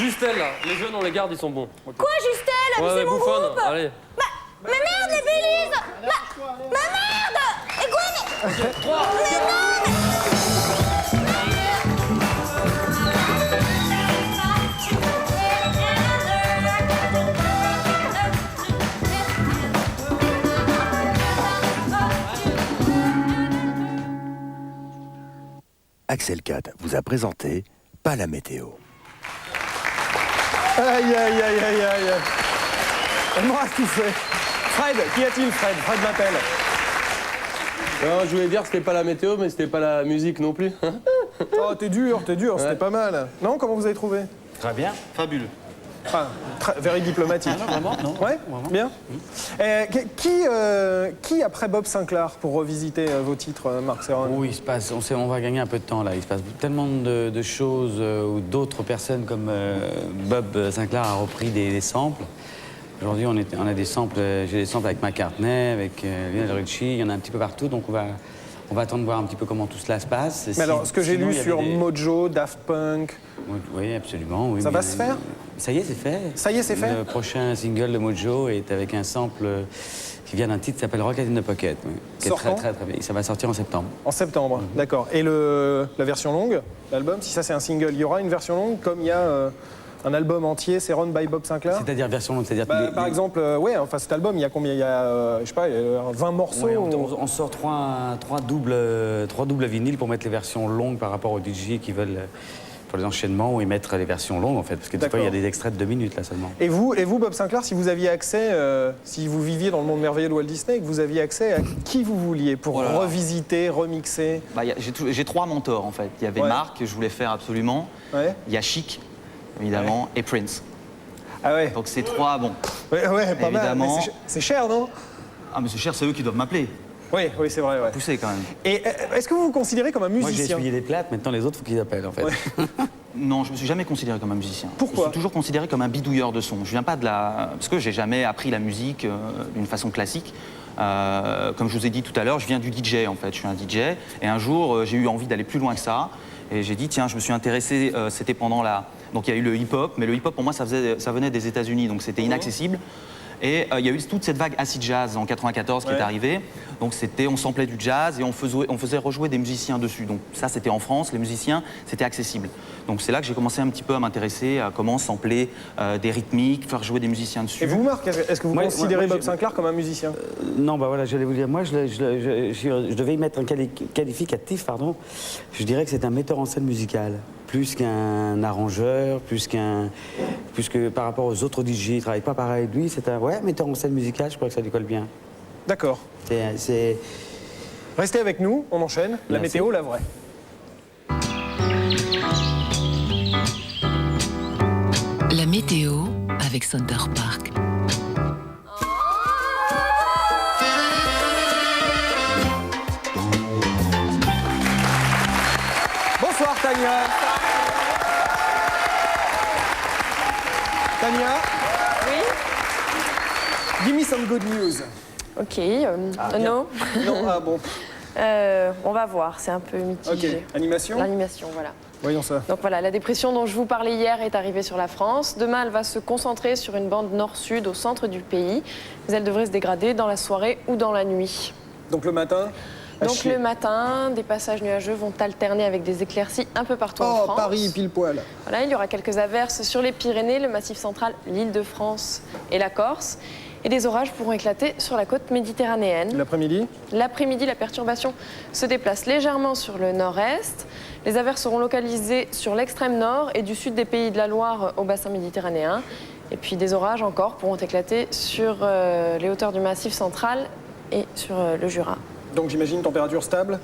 Justel, là. Les jeunes, on les garde, ils sont bons. Quoi, Justel? Ouais, C'est mon bouffonne, groupe. allez. Mais merde, les Bélizes. Mais merde. Et quoi, mais... 3. Mais non. Axel Cat vous a présenté Pas la météo. Aïe, aïe, aïe, aïe, aïe. Elle m'aura tout fait. Fred, qu'y a-t-il, Fred? Fred m'appelle. Non, je voulais dire que c'était pas la météo, mais c'était pas la musique non plus. Oh, t'es dur, c'était pas mal. Non, comment vous avez trouvé? Très bien. Fabuleux. Ah, very diplomatique. Ah, non, vraiment, non. Ouais, bien. Qui après Bob Sinclair pour revisiter vos titres, Marc Serron? Oui, il se passe, on va gagner un peu de temps là. Il se passe tellement de choses où d'autres personnes comme Bob Sinclair a repris des samples. Aujourd'hui, on a des samples, j'ai des samples avec McCartney, avec Lionel Richie, il y en a un petit peu partout, donc on va attendre de voir un petit peu comment tout cela se passe. Mais alors, ce que j'ai lu sur Mojo, Daft Punk... Oui, absolument. Oui, ça va se faire? Ça y est, c'est fait. Ça y est, c'est fait? Le prochain single de Mojo est avec un sample qui vient d'un titre qui s'appelle Rocket in the Pocket. Oui, qui est très bien. Ça va sortir en septembre. En septembre, d'accord. Et la version longue, l'album, si ça c'est un single, il y aura une version longue comme il y a... un album entier, c'est Run by Bob Sinclair. C'est-à-dire version longue, c'est-à-dire... Par exemple, ouais, enfin cet album, il y a combien? Il y a, je sais pas, 20 morceaux. Ouais, on sort trois doubles vinyles pour mettre les versions longues par rapport aux DJ qui veulent, pour les enchaînements, ou y mettre les versions longues, en fait. Parce que des fois, il y a des extraits de 2 minutes, là, seulement. Et vous, Bob Sinclair, si vous aviez accès, si vous viviez dans le monde merveilleux de Walt Disney, et que vous aviez accès à qui vous vouliez pour revisiter, remixer? J'ai 3 mentors, en fait. Il y avait Marc, que je voulais faire absolument. Ouais. Il y a Chic, évidemment, et Prince. Ah ouais. Donc ces 3, bon. Ouais, pas évidemment. mal. C'est cher, non? Ah, mais c'est cher, c'est eux qui doivent m'appeler. Oui, c'est vrai, ouais. Pousser quand même. Et est-ce que vous vous considérez comme un musicien? Moi, j'ai essuyé les plates, maintenant les autres, faut qu'ils appellent, en fait. Ouais. Non, je me suis jamais considéré comme un musicien. Pourquoi? Je me suis toujours considéré comme un bidouilleur de son. Je viens pas de la... Parce que j'ai jamais appris la musique d'une façon classique. Comme je vous ai dit tout à l'heure, je viens du DJ, en fait. Je suis un DJ. Et un jour, j'ai eu envie d'aller plus loin que ça. Et j'ai dit, tiens, je me suis intéressé, c'était pendant la... Donc il y a eu le hip-hop, mais le hip-hop, pour moi, ça venait des États-Unis, donc c'était inaccessible. Et il y a eu toute cette vague acid jazz en 94 qui est arrivée. Donc on samplait du jazz et on faisait rejouer des musiciens dessus. Donc ça, c'était en France, les musiciens, c'était accessible. Donc c'est là que j'ai commencé un petit peu à m'intéresser à comment sampler des rythmiques, faire jouer des musiciens dessus. Et vous, Marc, est-ce que vous considérez Bob Sinclair comme un musicien? Non, bah voilà, j'allais vous dire, moi, je devais y mettre un qualificatif, pardon. Je dirais que c'est un metteur en scène musical. Plus qu'un arrangeur, plus que par rapport aux autres DJ, il ne travaille pas pareil. Lui, c'est un metteur en scène musical, je crois que ça lui colle bien. D'accord. Restez avec nous, on enchaîne. La météo, la vraie. La météo avec Center Park. Bonsoir Tania. Tania? Oui? Give me some good news. Ok, non. Non, ah bon. On va voir, c'est un peu mitigé. Ok, animation? L'animation, voilà. Voyons ça. Donc voilà, la dépression dont je vous parlais hier est arrivée sur la France. Demain, elle va se concentrer sur une bande nord-sud au centre du pays. Mais elle devrait se dégrader dans la soirée ou dans la nuit. Donc le matin? Donc le matin, des passages nuageux vont alterner avec des éclaircies un peu partout en France. Oh, Paris, pile poil. Voilà, il y aura quelques averses sur les Pyrénées, le Massif central, l'Île-de-France et la Corse. Et des orages pourront éclater sur la côte méditerranéenne. L'après-midi? L'après-midi, la perturbation se déplace légèrement sur le nord-est. Les averses seront localisées sur l'extrême nord et du sud des pays de la Loire au bassin méditerranéen. Et puis des orages encore pourront éclater sur les hauteurs du Massif central et sur le Jura. Donc j'imagine température stable?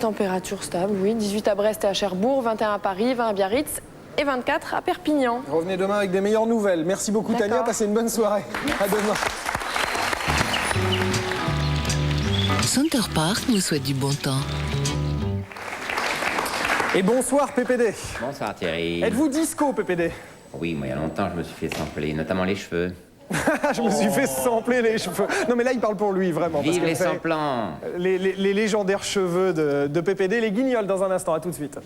Température stable, oui. 18 à Brest et à Cherbourg, 21 à Paris, 20 à Biarritz et 24 à Perpignan. Revenez demain avec des meilleures nouvelles. Merci beaucoup Tania, passez une bonne soirée. À demain. Center Park vous souhaite du bon temps. Et bonsoir PPD. Bonsoir Thierry. Êtes-vous disco PPD? Oui, moi il y a longtemps je me suis fait sampler, notamment les cheveux. Je me suis fait sampler les cheveux. Non mais là il parle pour lui vraiment. Vive les samplants. Les légendaires cheveux de PPD, les guignols dans un instant, à tout de suite.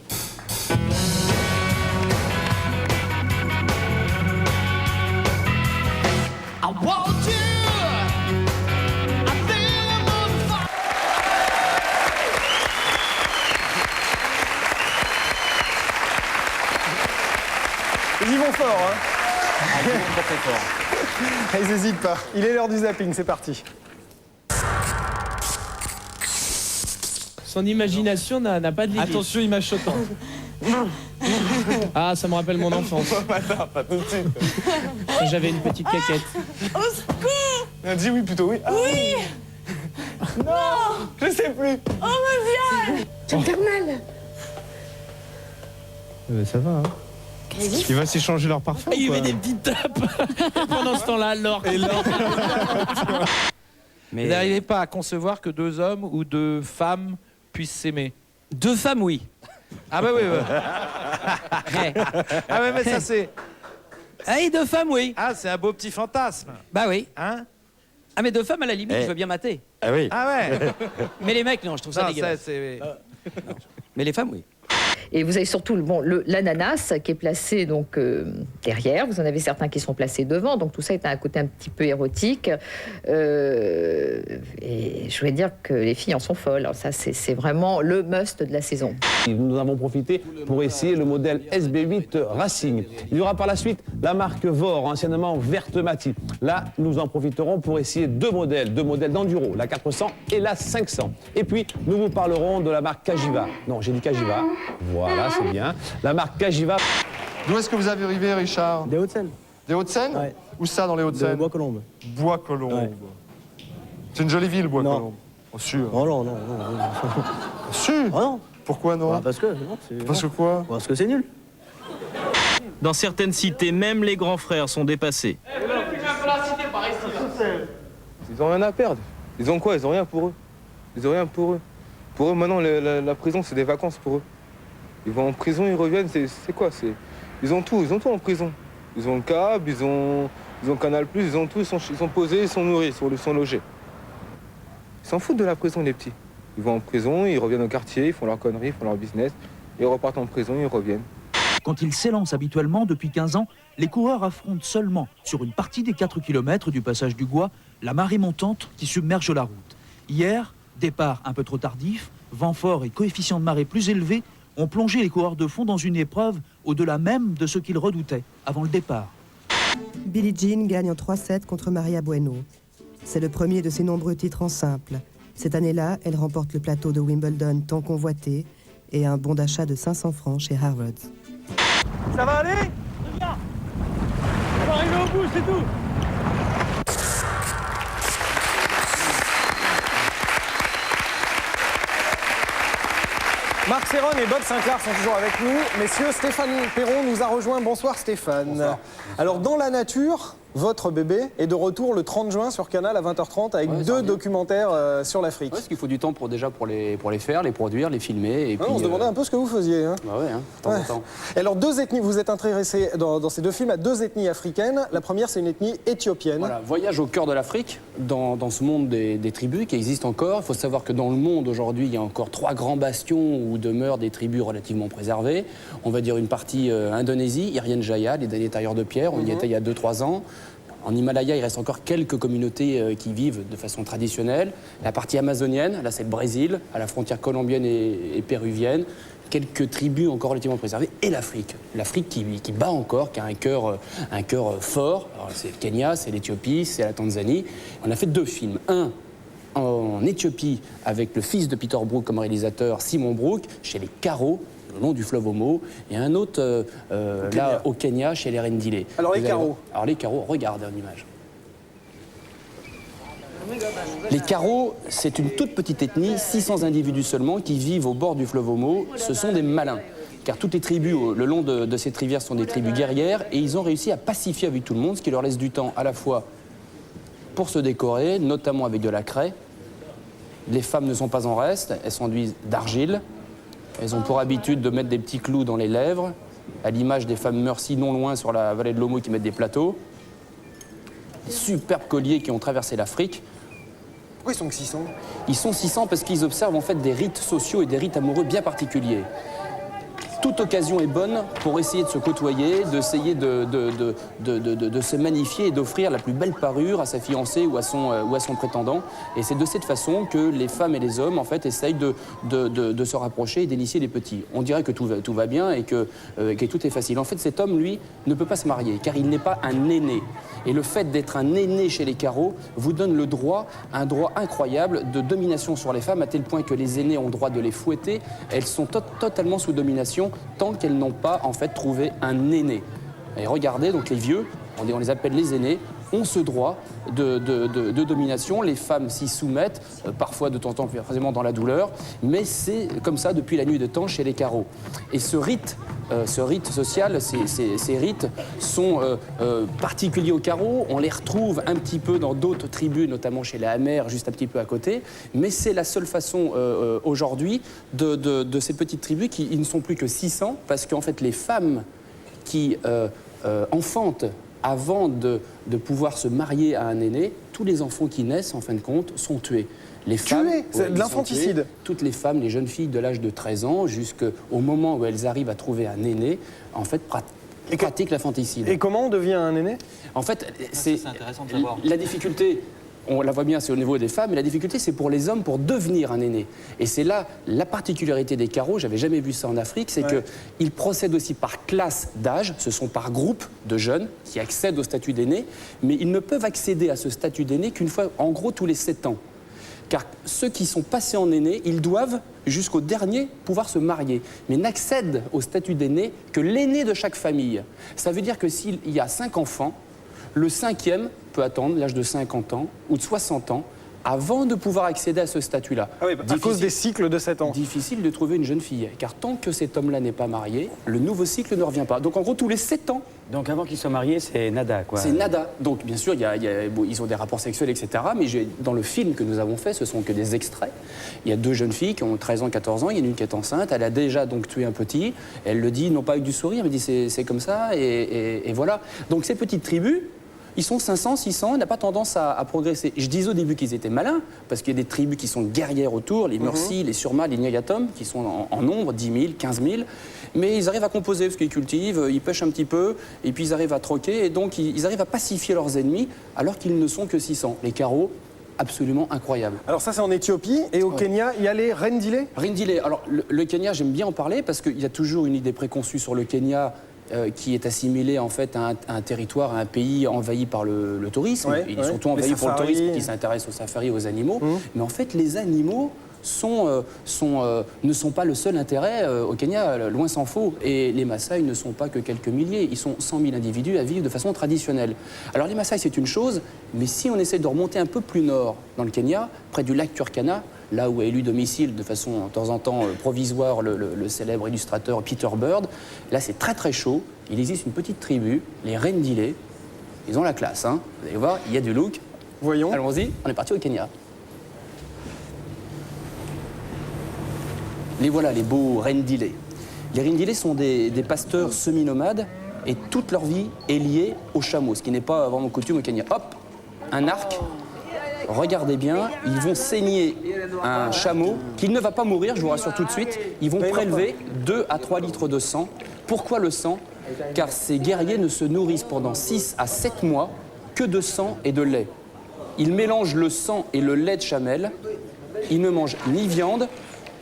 Ils y vont fort, hein. Ils vont très fort. Ils n'hésitent pas. Il est l'heure du zapping, c'est parti. Son imagination n'a pas de limite. Attention, image choquante. Ah, ça me rappelle mon enfance. Pas tout de suite. Quand j'avais une petite caquette. Au secours! Dis oui, plutôt oui. Ah, Oui! Non! je sais plus. Oh mon Dieu! Tu me fais mal. Ça va, hein. Il va s'échanger leur parfum. Il y avait des petites tapes. Pendant ce temps-là, l'or. Mais... Vous n'arrivez pas à concevoir que 2 hommes ou 2 femmes puissent s'aimer? 2 femmes, oui. Ah bah oui, ouais. Ah ouais, mais ça c'est... Ah, et 2 femmes, oui. Ah, c'est un beau petit fantasme. Bah oui. Hein? Ah, mais 2 femmes, à la limite, je veux bien mater. Ah oui. Ah ouais. Mais les mecs, non, je trouve ça dégueulasse. Mais les femmes, oui. Et vous avez surtout l'ananas qui est placé donc derrière. Vous en avez certains qui sont placés devant. Donc tout ça est un côté un petit peu érotique. Et je voulais dire que les filles en sont folles. Alors ça, c'est vraiment le must de la saison. Nous avons profité pour essayer le modèle SB8 Racing. Il y aura par la suite la marque VOR, anciennement Vertemati. Là, nous en profiterons pour essayer 2 modèles d'enduro, la 400 et la 500. Et puis, nous vous parlerons de la marque Cagiva. Non, j'ai dit Cagiva. Voilà, c'est bien. La marque Cagiva. D'où est-ce que vous avez arrivé, Richard? Des Hauts-de-Seine. Des Hauts-de-Seine? Ouais. Où ça, dans les Hauts-de-Seine? Bois-Colombes. Bois-Colombes. Ouais. C'est une jolie ville, Bois-Colombes. Non. Sûr. Oh non, non, non. Sûr? Oh non. Pourquoi non? Bah parce que... Non, parce que quoi? Parce que c'est nul. Dans certaines cités, même les grands frères sont dépassés. Ils ont rien à perdre. Ils ont quoi? Ils ont rien pour eux. Ils ont rien pour eux. Pour eux, maintenant, la prison, c'est des vacances pour eux. Ils vont en prison, ils reviennent, c'est quoi? Ils ont tout en prison. Ils ont le câble, ils ont Canal+, ils ont tout, ils sont posés, ils sont nourris, ils sont logés. Ils s'en foutent de la prison, les petits. Ils vont en prison, ils reviennent au quartier, ils font leurs conneries, ils font leur business, ils repartent en prison, ils reviennent. Quand ils s'élancent habituellement depuis 15 ans, les coureurs affrontent seulement, sur une partie des 4 km du passage du Gois, la marée montante qui submerge la route. Hier, départ un peu trop tardif, vent fort et coefficient de marée plus élevé ont plongé les coureurs de fond dans une épreuve au-delà même de ce qu'ils redoutaient avant le départ. Billie Jean gagne en 3-7 contre Maria Bueno. C'est le premier de ses nombreux titres en simple. Cette année-là, elle remporte le plateau de Wimbledon tant convoité et un bon d'achat de 500 francs chez Harrods. Ça va aller? Regarde! On va arriver au bout, c'est tout! Marc Serron et Bob Sinclair sont toujours avec nous. Messieurs, Stéphane Perron nous a rejoint. Bonsoir Stéphane. Bonsoir. Alors dans la nature, votre bébé est de retour le 30 juin sur Canal à 20h30 avec 2 documentaires sur l'Afrique. Ouais, parce qu'il faut du temps pour les faire, les produire, les filmer. Et puis, on se demandait un peu ce que vous faisiez. Hein. Bah ouais, hein, de temps en temps. Et alors 2 ethnies, vous êtes intéressé dans ces 2 films à 2 ethnies africaines. La première, c'est une ethnie éthiopienne. Voilà, voyage au cœur de l'Afrique, dans ce monde des tribus qui existent encore. Il faut savoir que dans le monde aujourd'hui, il y a encore 3 grands bastions où demeurent des tribus relativement préservées. On va dire une partie Indonésie, Irian Jaya, les derniers tailleurs de pierre, on y était il y a 2-3 ans. En Himalaya, il reste encore quelques communautés qui vivent de façon traditionnelle. La partie amazonienne, là c'est le Brésil, à la frontière colombienne et péruvienne. Quelques tribus encore relativement préservées. Et l'Afrique. L'Afrique qui bat encore, qui a un cœur fort. Alors, c'est le Kenya, c'est l'Éthiopie, c'est la Tanzanie. On a fait 2 films. Un en Éthiopie avec le fils de Peter Brook comme réalisateur, Simon Brook, chez les Karo, le long du fleuve Omo, et un autre là au Kenya chez les Rendile. Alors les Karo. Alors les Karo, regardez en image. Les Karo, c'est une toute petite ethnie, 600 individus seulement, qui vivent au bord du fleuve Omo. Ce sont des malins, car toutes les tribus le long de cette rivière sont des tribus guerrières, et ils ont réussi à pacifier avec tout le monde, ce qui leur laisse du temps à la fois pour se décorer, notamment avec de la craie. Les femmes ne sont pas en reste, elles s'enduisent d'argile. Elles ont pour habitude de mettre des petits clous dans les lèvres, à l'image des femmes Mercy non loin sur la vallée de l'Omo qui mettent des plateaux. Des superbes colliers qui ont traversé l'Afrique. Pourquoi ils sont que 600? Ils sont 600 parce qu'ils observent en fait des rites sociaux et des rites amoureux bien particuliers. toute occasion est bonne pour essayer de se côtoyer, d'essayer de se magnifier et d'offrir la plus belle parure à sa fiancée ou à son prétendant. Et c'est de cette façon que les femmes et les hommes, en fait, essayent de se rapprocher et d'initier les petits. On dirait que tout va bien et que tout est facile. En fait, cet homme, lui, ne peut pas se marier, car il n'est pas un aîné. Et le fait d'être un aîné chez les Caro vous donne un droit incroyable de domination sur les femmes, à tel point que les aînés ont le droit de les fouetter. Elles sont totalement sous domination tant qu'elles n'ont pas en fait trouvé un aîné. Et regardez, donc les vieux, on les appelle les aînés, ont ce droit de domination. Les femmes s'y soumettent, parfois de temps en temps, forcément dans la douleur, mais c'est comme ça depuis la nuit des temps chez les Caro. Et ce rite social, ces rites sont particuliers aux Caro. On les retrouve un petit peu dans d'autres tribus, notamment chez les Hamers, juste un petit peu à côté. Mais c'est la seule façon aujourd'hui de ces petites tribus qui ne sont plus que 600, parce qu'en fait les femmes qui enfantent avant de pouvoir se marier à un aîné, tous les enfants qui naissent, en fin de compte, sont tués. Les femmes, c'est de l'infanticide. Toutes les femmes, les jeunes filles de l'âge de 13 ans, jusqu'au moment où elles arrivent à trouver un aîné, en fait, pratiquent l'infanticide. Et comment on devient un aîné? En fait, c'est intéressant de savoir. La difficulté, on la voit bien, c'est au niveau des femmes, mais la difficulté, c'est pour les hommes pour devenir un aîné. Et c'est là la particularité des Caro, j'avais jamais vu ça en Afrique, c'est qu'ils procèdent aussi par classe d'âge, ce sont par groupe de jeunes qui accèdent au statut d'aîné, mais ils ne peuvent accéder à ce statut d'aîné qu'une fois, en gros, tous les 7 ans. Car ceux qui sont passés en aîné, ils doivent, jusqu'au dernier, pouvoir se marier, mais n'accèdent au statut d'aîné que l'aîné de chaque famille. Ça veut dire que s'il y a 5 enfants, le 5e peut attendre l'âge de 50 ans ou de 60 ans avant de pouvoir accéder à ce statut-là. Ah oui, à cause des cycles de 7 ans. Difficile de trouver une jeune fille, car tant que cet homme-là n'est pas marié, le nouveau cycle ne revient pas. Donc en gros, tous les 7 ans... Donc avant qu'ils soient mariés, c'est nada, quoi. C'est nada. Donc bien sûr, ils ont des rapports sexuels, etc. Mais dans le film que nous avons fait, ce sont que des extraits. Il y a 2 jeunes filles qui ont 13 ans, 14 ans. Il y en a une qui est enceinte. Elle a déjà donc tué un petit. Elle le dit, non pas avec du sourire, mais dit c'est comme ça, et voilà. Donc ces petites tribus... Ils sont 500, 600, on n'a pas tendance à progresser. Je disais au début qu'ils étaient malins, parce qu'il y a des tribus qui sont guerrières autour, les Mursi, les Surma, les Nyayatom, qui sont en nombre, 10 000, 15 000. Mais ils arrivent à composer, parce qu'ils cultivent, ils pêchent un petit peu, et puis ils arrivent à troquer, et donc ils arrivent à pacifier leurs ennemis, alors qu'ils ne sont que 600. Les Caro, absolument incroyable. Alors ça, c'est en Éthiopie, et au Kenya, il y a les Rendile. Rendile, alors le Kenya, j'aime bien en parler, parce qu'il y a toujours une idée préconçue sur le Kenya, qui est assimilé en fait à un territoire, à un pays envahi par le tourisme. Il est surtout envahi pour le tourisme qui s'intéresse aux safaris, aux animaux. Mais en fait, les animaux ne sont pas le seul intérêt au Kenya, loin s'en faut. Et les Maasai ne sont pas que quelques milliers, ils sont 100 000 individus à vivre de façon traditionnelle. Alors les Maasai, c'est une chose, mais si on essaie de remonter un peu plus nord dans le Kenya, près du lac Turkana, là où a élu domicile de façon, de temps en temps, provisoire le célèbre illustrateur Peter Bird, là c'est très très chaud. Il existe une petite tribu, les Rendile. Ils ont la classe, hein. Vous allez voir, il y a du look. Voyons. Allons-y, on est parti au Kenya. Les voilà, les beaux Rendile. Les Rendile sont des pasteurs semi-nomades et toute leur vie est liée aux chameaux, ce qui n'est pas vraiment coutume au Kenya. Hop, un arc. Regardez bien, ils vont saigner un chameau qui ne va pas mourir, je vous rassure tout de suite. Ils vont prélever 2 à 3 litres de sang. Pourquoi le sang? Car ces guerriers ne se nourrissent pendant 6 à 7 mois que de sang et de lait. Ils mélangent le sang et le lait de chamelle. Ils ne mangent ni viande,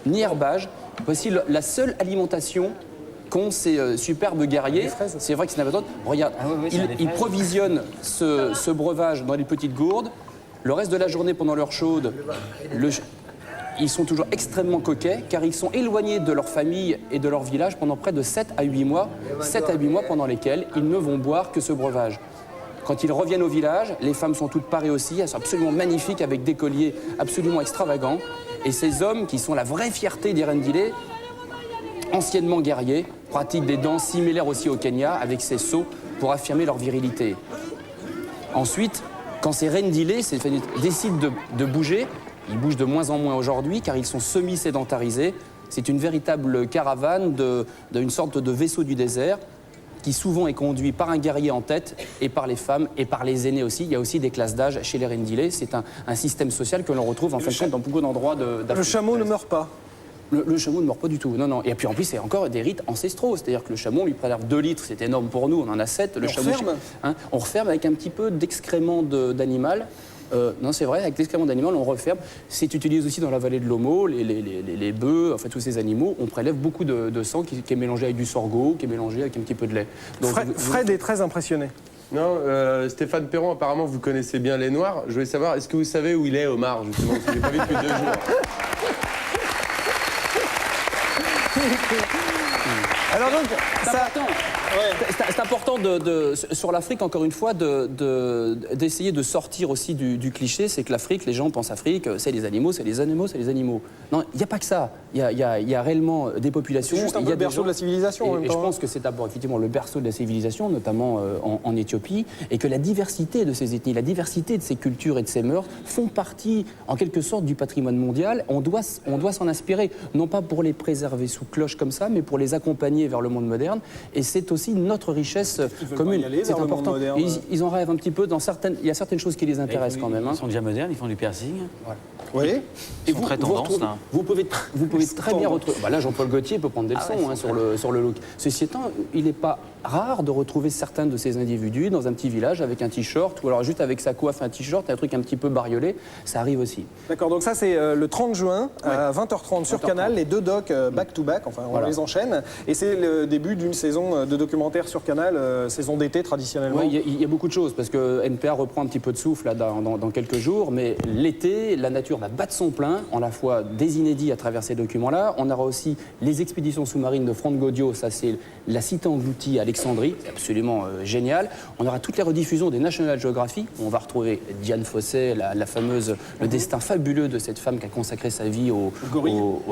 ni herbage. Voici la seule alimentation qu'ont ces superbes guerriers. C'est vrai que c'est pas d'autre. Regarde, ils provisionnent ce breuvage dans les petites gourdes. Le reste de la journée, pendant l'heure chaude, ils sont toujours extrêmement coquets, car ils sont éloignés de leur famille et de leur village pendant près de 7 à 8 mois. 7 à 8 mois pendant lesquels ils ne vont boire que ce breuvage. Quand ils reviennent au village, les femmes sont toutes parées aussi, elles sont absolument magnifiques avec des colliers absolument extravagants. Et ces hommes, qui sont la vraie fierté des Rendile, anciennement guerriers, pratiquent des danses similaires aussi au Kenya, avec ces sceaux pour affirmer leur virilité. Ensuite, quand ces Rendile décident de bouger, ils bougent de moins en moins aujourd'hui car ils sont semi-sédentarisés. C'est une véritable caravane d'une sorte de vaisseau du désert qui souvent est conduit par un guerrier en tête et par les femmes et par les aînés aussi. Il y a aussi des classes d'âge chez les Rendile. C'est un système social que l'on retrouve en fin de compte dans beaucoup d'endroits d'Afrique. Le chameau ne meurt pas. Le chameau ne meurt pas du tout, non, non. Et puis en plus, c'est encore des rites ancestraux, c'est-à-dire que le chameau, on lui préserve 2 litres, c'est énorme pour nous, on en a 7. Le chameau, referme on referme avec un petit peu d'excréments d'animal. Non, c'est vrai, avec l'excrément d'animal, on referme. C'est utilisé aussi dans la vallée de l'Homo, les bœufs, enfin tous ces animaux. On prélève beaucoup de sang qui est mélangé avec du sorgho, qui est mélangé avec un petit peu de lait. Donc, Fred est très impressionné. Non, Stéphane Perron, apparemment, vous connaissez bien les Noirs. Je voulais savoir, est-ce que vous savez où il est, Omar, justement? Parce que je l'ai pas vu depuis 2 jours. Alors donc, c'est important sur l'Afrique, encore une fois, d'essayer de sortir aussi du cliché. C'est que l'Afrique, les gens pensent Afrique, c'est les animaux, c'est les animaux, c'est les animaux. Non, il n'y a pas que ça. Il y a réellement des populations. C'est juste un peu le berceau de la civilisation en même temps. Et je pense que c'est d'abord effectivement le berceau de la civilisation, notamment en Éthiopie, et que la diversité de ces ethnies, la diversité de ces cultures et de ces mœurs font partie, en quelque sorte, du patrimoine mondial. On doit s'en inspirer, non pas pour les préserver sous cloche comme ça, mais pour les accompagner vers le monde moderne. Et c'est aussi notre richesse commune. C'est important. Ils en rêvent un petit peu. Il y a certaines choses qui les intéressent quand même. Ils sont déjà modernes, ils font du piercing. Voilà. Oui. Et vous, vous pouvez très bien retrouver. Bah là, Jean-Paul Gaultier peut prendre des leçons sur le look. Ceci étant, il n'est pas rare de retrouver certains de ces individus dans un petit village avec un t-shirt ou alors juste avec sa coiffe, un t-shirt, un truc un petit peu bariolé. Ça arrive aussi. D'accord, donc ça c'est le 30 juin à 20h30 sur Canal, les 2 docs back-to-back, enfin on les enchaîne. Et c'est le début d'une saison de documentaires sur Canal, saison d'été traditionnellement. Oui, il y a beaucoup de choses parce que NPA reprend un petit peu de souffle là, dans quelques jours, mais l'été, la nature va battre son plein, en la fois des inédits à travers ces documents-là. On aura aussi les expéditions sous-marines de Franck Gaudio, ça c'est la cité engloutie à Alexandrie, c'est absolument génial. On aura toutes les rediffusions des National Geographic, où on va retrouver Diane Fossey, la fameuse, le destin fabuleux de cette femme qui a consacré sa vie au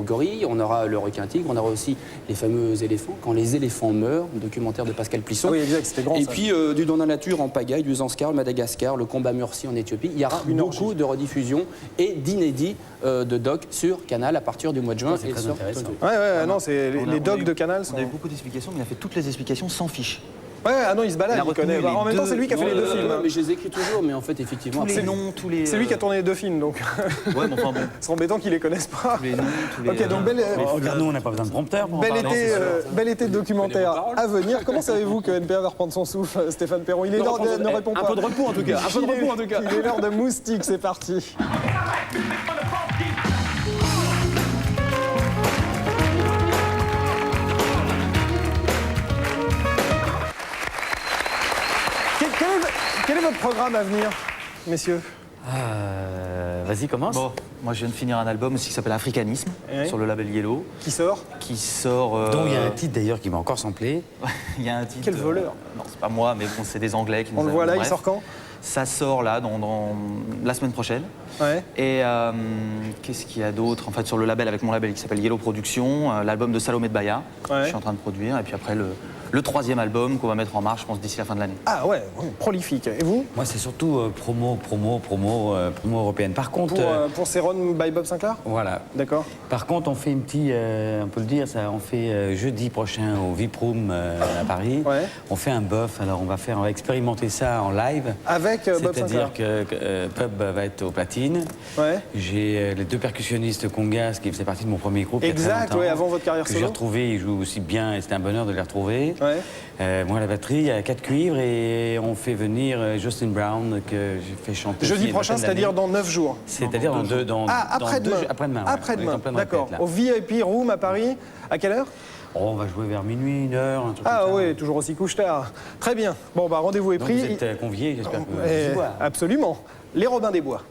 gorille. On aura le requin-tigre, on aura aussi les fameux éléphants, quand les éléphants meurent, documentaire de Pascal Plisson. Ah oui, exact, c'était grand. Et ça. puis du Dans la nature en pagaille, du Zanskar, le Madagascar, le combat Murcie en Éthiopie. Il y aura beaucoup de rediffusions et d'inédits de docs sur Canal à partir du mois de juin. C'est très intéressant. Ouais, non, c'est les docs de Canal sont... On a eu beaucoup d'explications, mais il a fait toutes les explications sans fiche. Ouais, ah non, il se balade, il connaît. En même temps, c'est lui qui a fait les 2 films. Mais je les écris toujours, mais en fait, effectivement... C'est lui qui a tourné les 2 films, donc... Ouais, mais enfin bon. C'est embêtant qu'il les connaisse pas. Tous les noms, tous les... Ok, donc Regarde, nous, on n'a pas besoin de prompteur pour en parler. bel été de documentaire à venir. Comment savez-vous que NPA va reprendre son souffle, Stéphane Perron? Il est l'heure de... Ne répond pas. Un peu de repos, en tout cas. Un peu de repos, en tout cas. Il est l'heure de moustique, c'est parti. Quel est votre programme à venir, messieurs? Vas-y, commence. Bon, moi je viens de finir un album aussi qui s'appelle Africanisme, sur le label Yellow. Qui sort? Dont il y a un titre d'ailleurs qui m'a encore samplé. Il y a un titre. Quel voleur? Non, c'est pas moi, mais bon, c'est des Anglais qui nous On le voit là, il sort quand? Ça sort là, dans la semaine prochaine. Ouais. Et qu'est-ce qu'il y a d'autre? En fait, sur le label, avec mon label qui s'appelle Yellow Productions, l'album de Salomé de Baya, que je suis en train de produire. Et puis après, le 3e album qu'on va mettre en marche, je pense, d'ici la fin de l'année. Ah ouais, prolifique. Et vous? Moi, c'est surtout promo européenne. Par contre... Pour Céron by Bob Sinclair? Voilà. D'accord. Par contre, on fait une petite... on peut le dire, ça, on fait jeudi prochain au VIP Room à Paris. Ouais. On fait un buff. Alors, on va expérimenter ça en live. Avec Bob Sinclair? C'est-à-dire que Pub va être au platine. Ouais. J'ai les 2 percussionnistes Congas qui faisaient partie de mon premier groupe. Exact, oui, avant votre carrière que solo. j'ai retrouvé, ils jouent aussi bien et c'était un bonheur de les retrouver. Ouais. Moi, la batterie, il y a 4 cuivres et on fait venir Justin Brown que j'ai fait chanter. Jeudi prochain, c'est-à-dire dans 9 jours. C'est-à-dire après-demain. Après-demain. D'accord. Au VIP Room à Paris, à quelle heure? On va jouer vers minuit, 1h, un truc comme ça. Ah oui, toujours aussi couche-tard. Très bien. Bon, bah rendez-vous est Donc pris. vous êtes conviés, j'espère que vous voir. Absolument. Les Robins des Bois.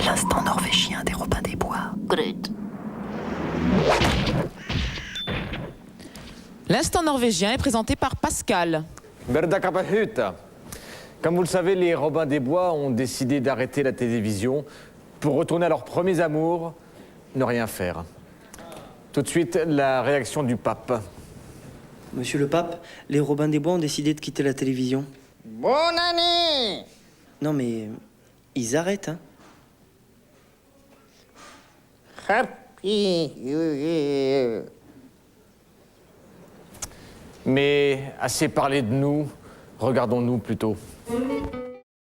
L'instant norvégien des Robins des Bois. L'instant norvégien est présenté par Pascal. Comme vous le savez, les Robins des Bois ont décidé d'arrêter la télévision pour retourner à leurs premiers amours, ne rien faire. Tout de suite, la réaction du pape. Monsieur le pape, les Robins des Bois ont décidé de quitter la télévision. Bonne année! Non mais, ils arrêtent, hein. Happy New Year. Mais assez parlé de nous, regardons-nous plutôt. Merci.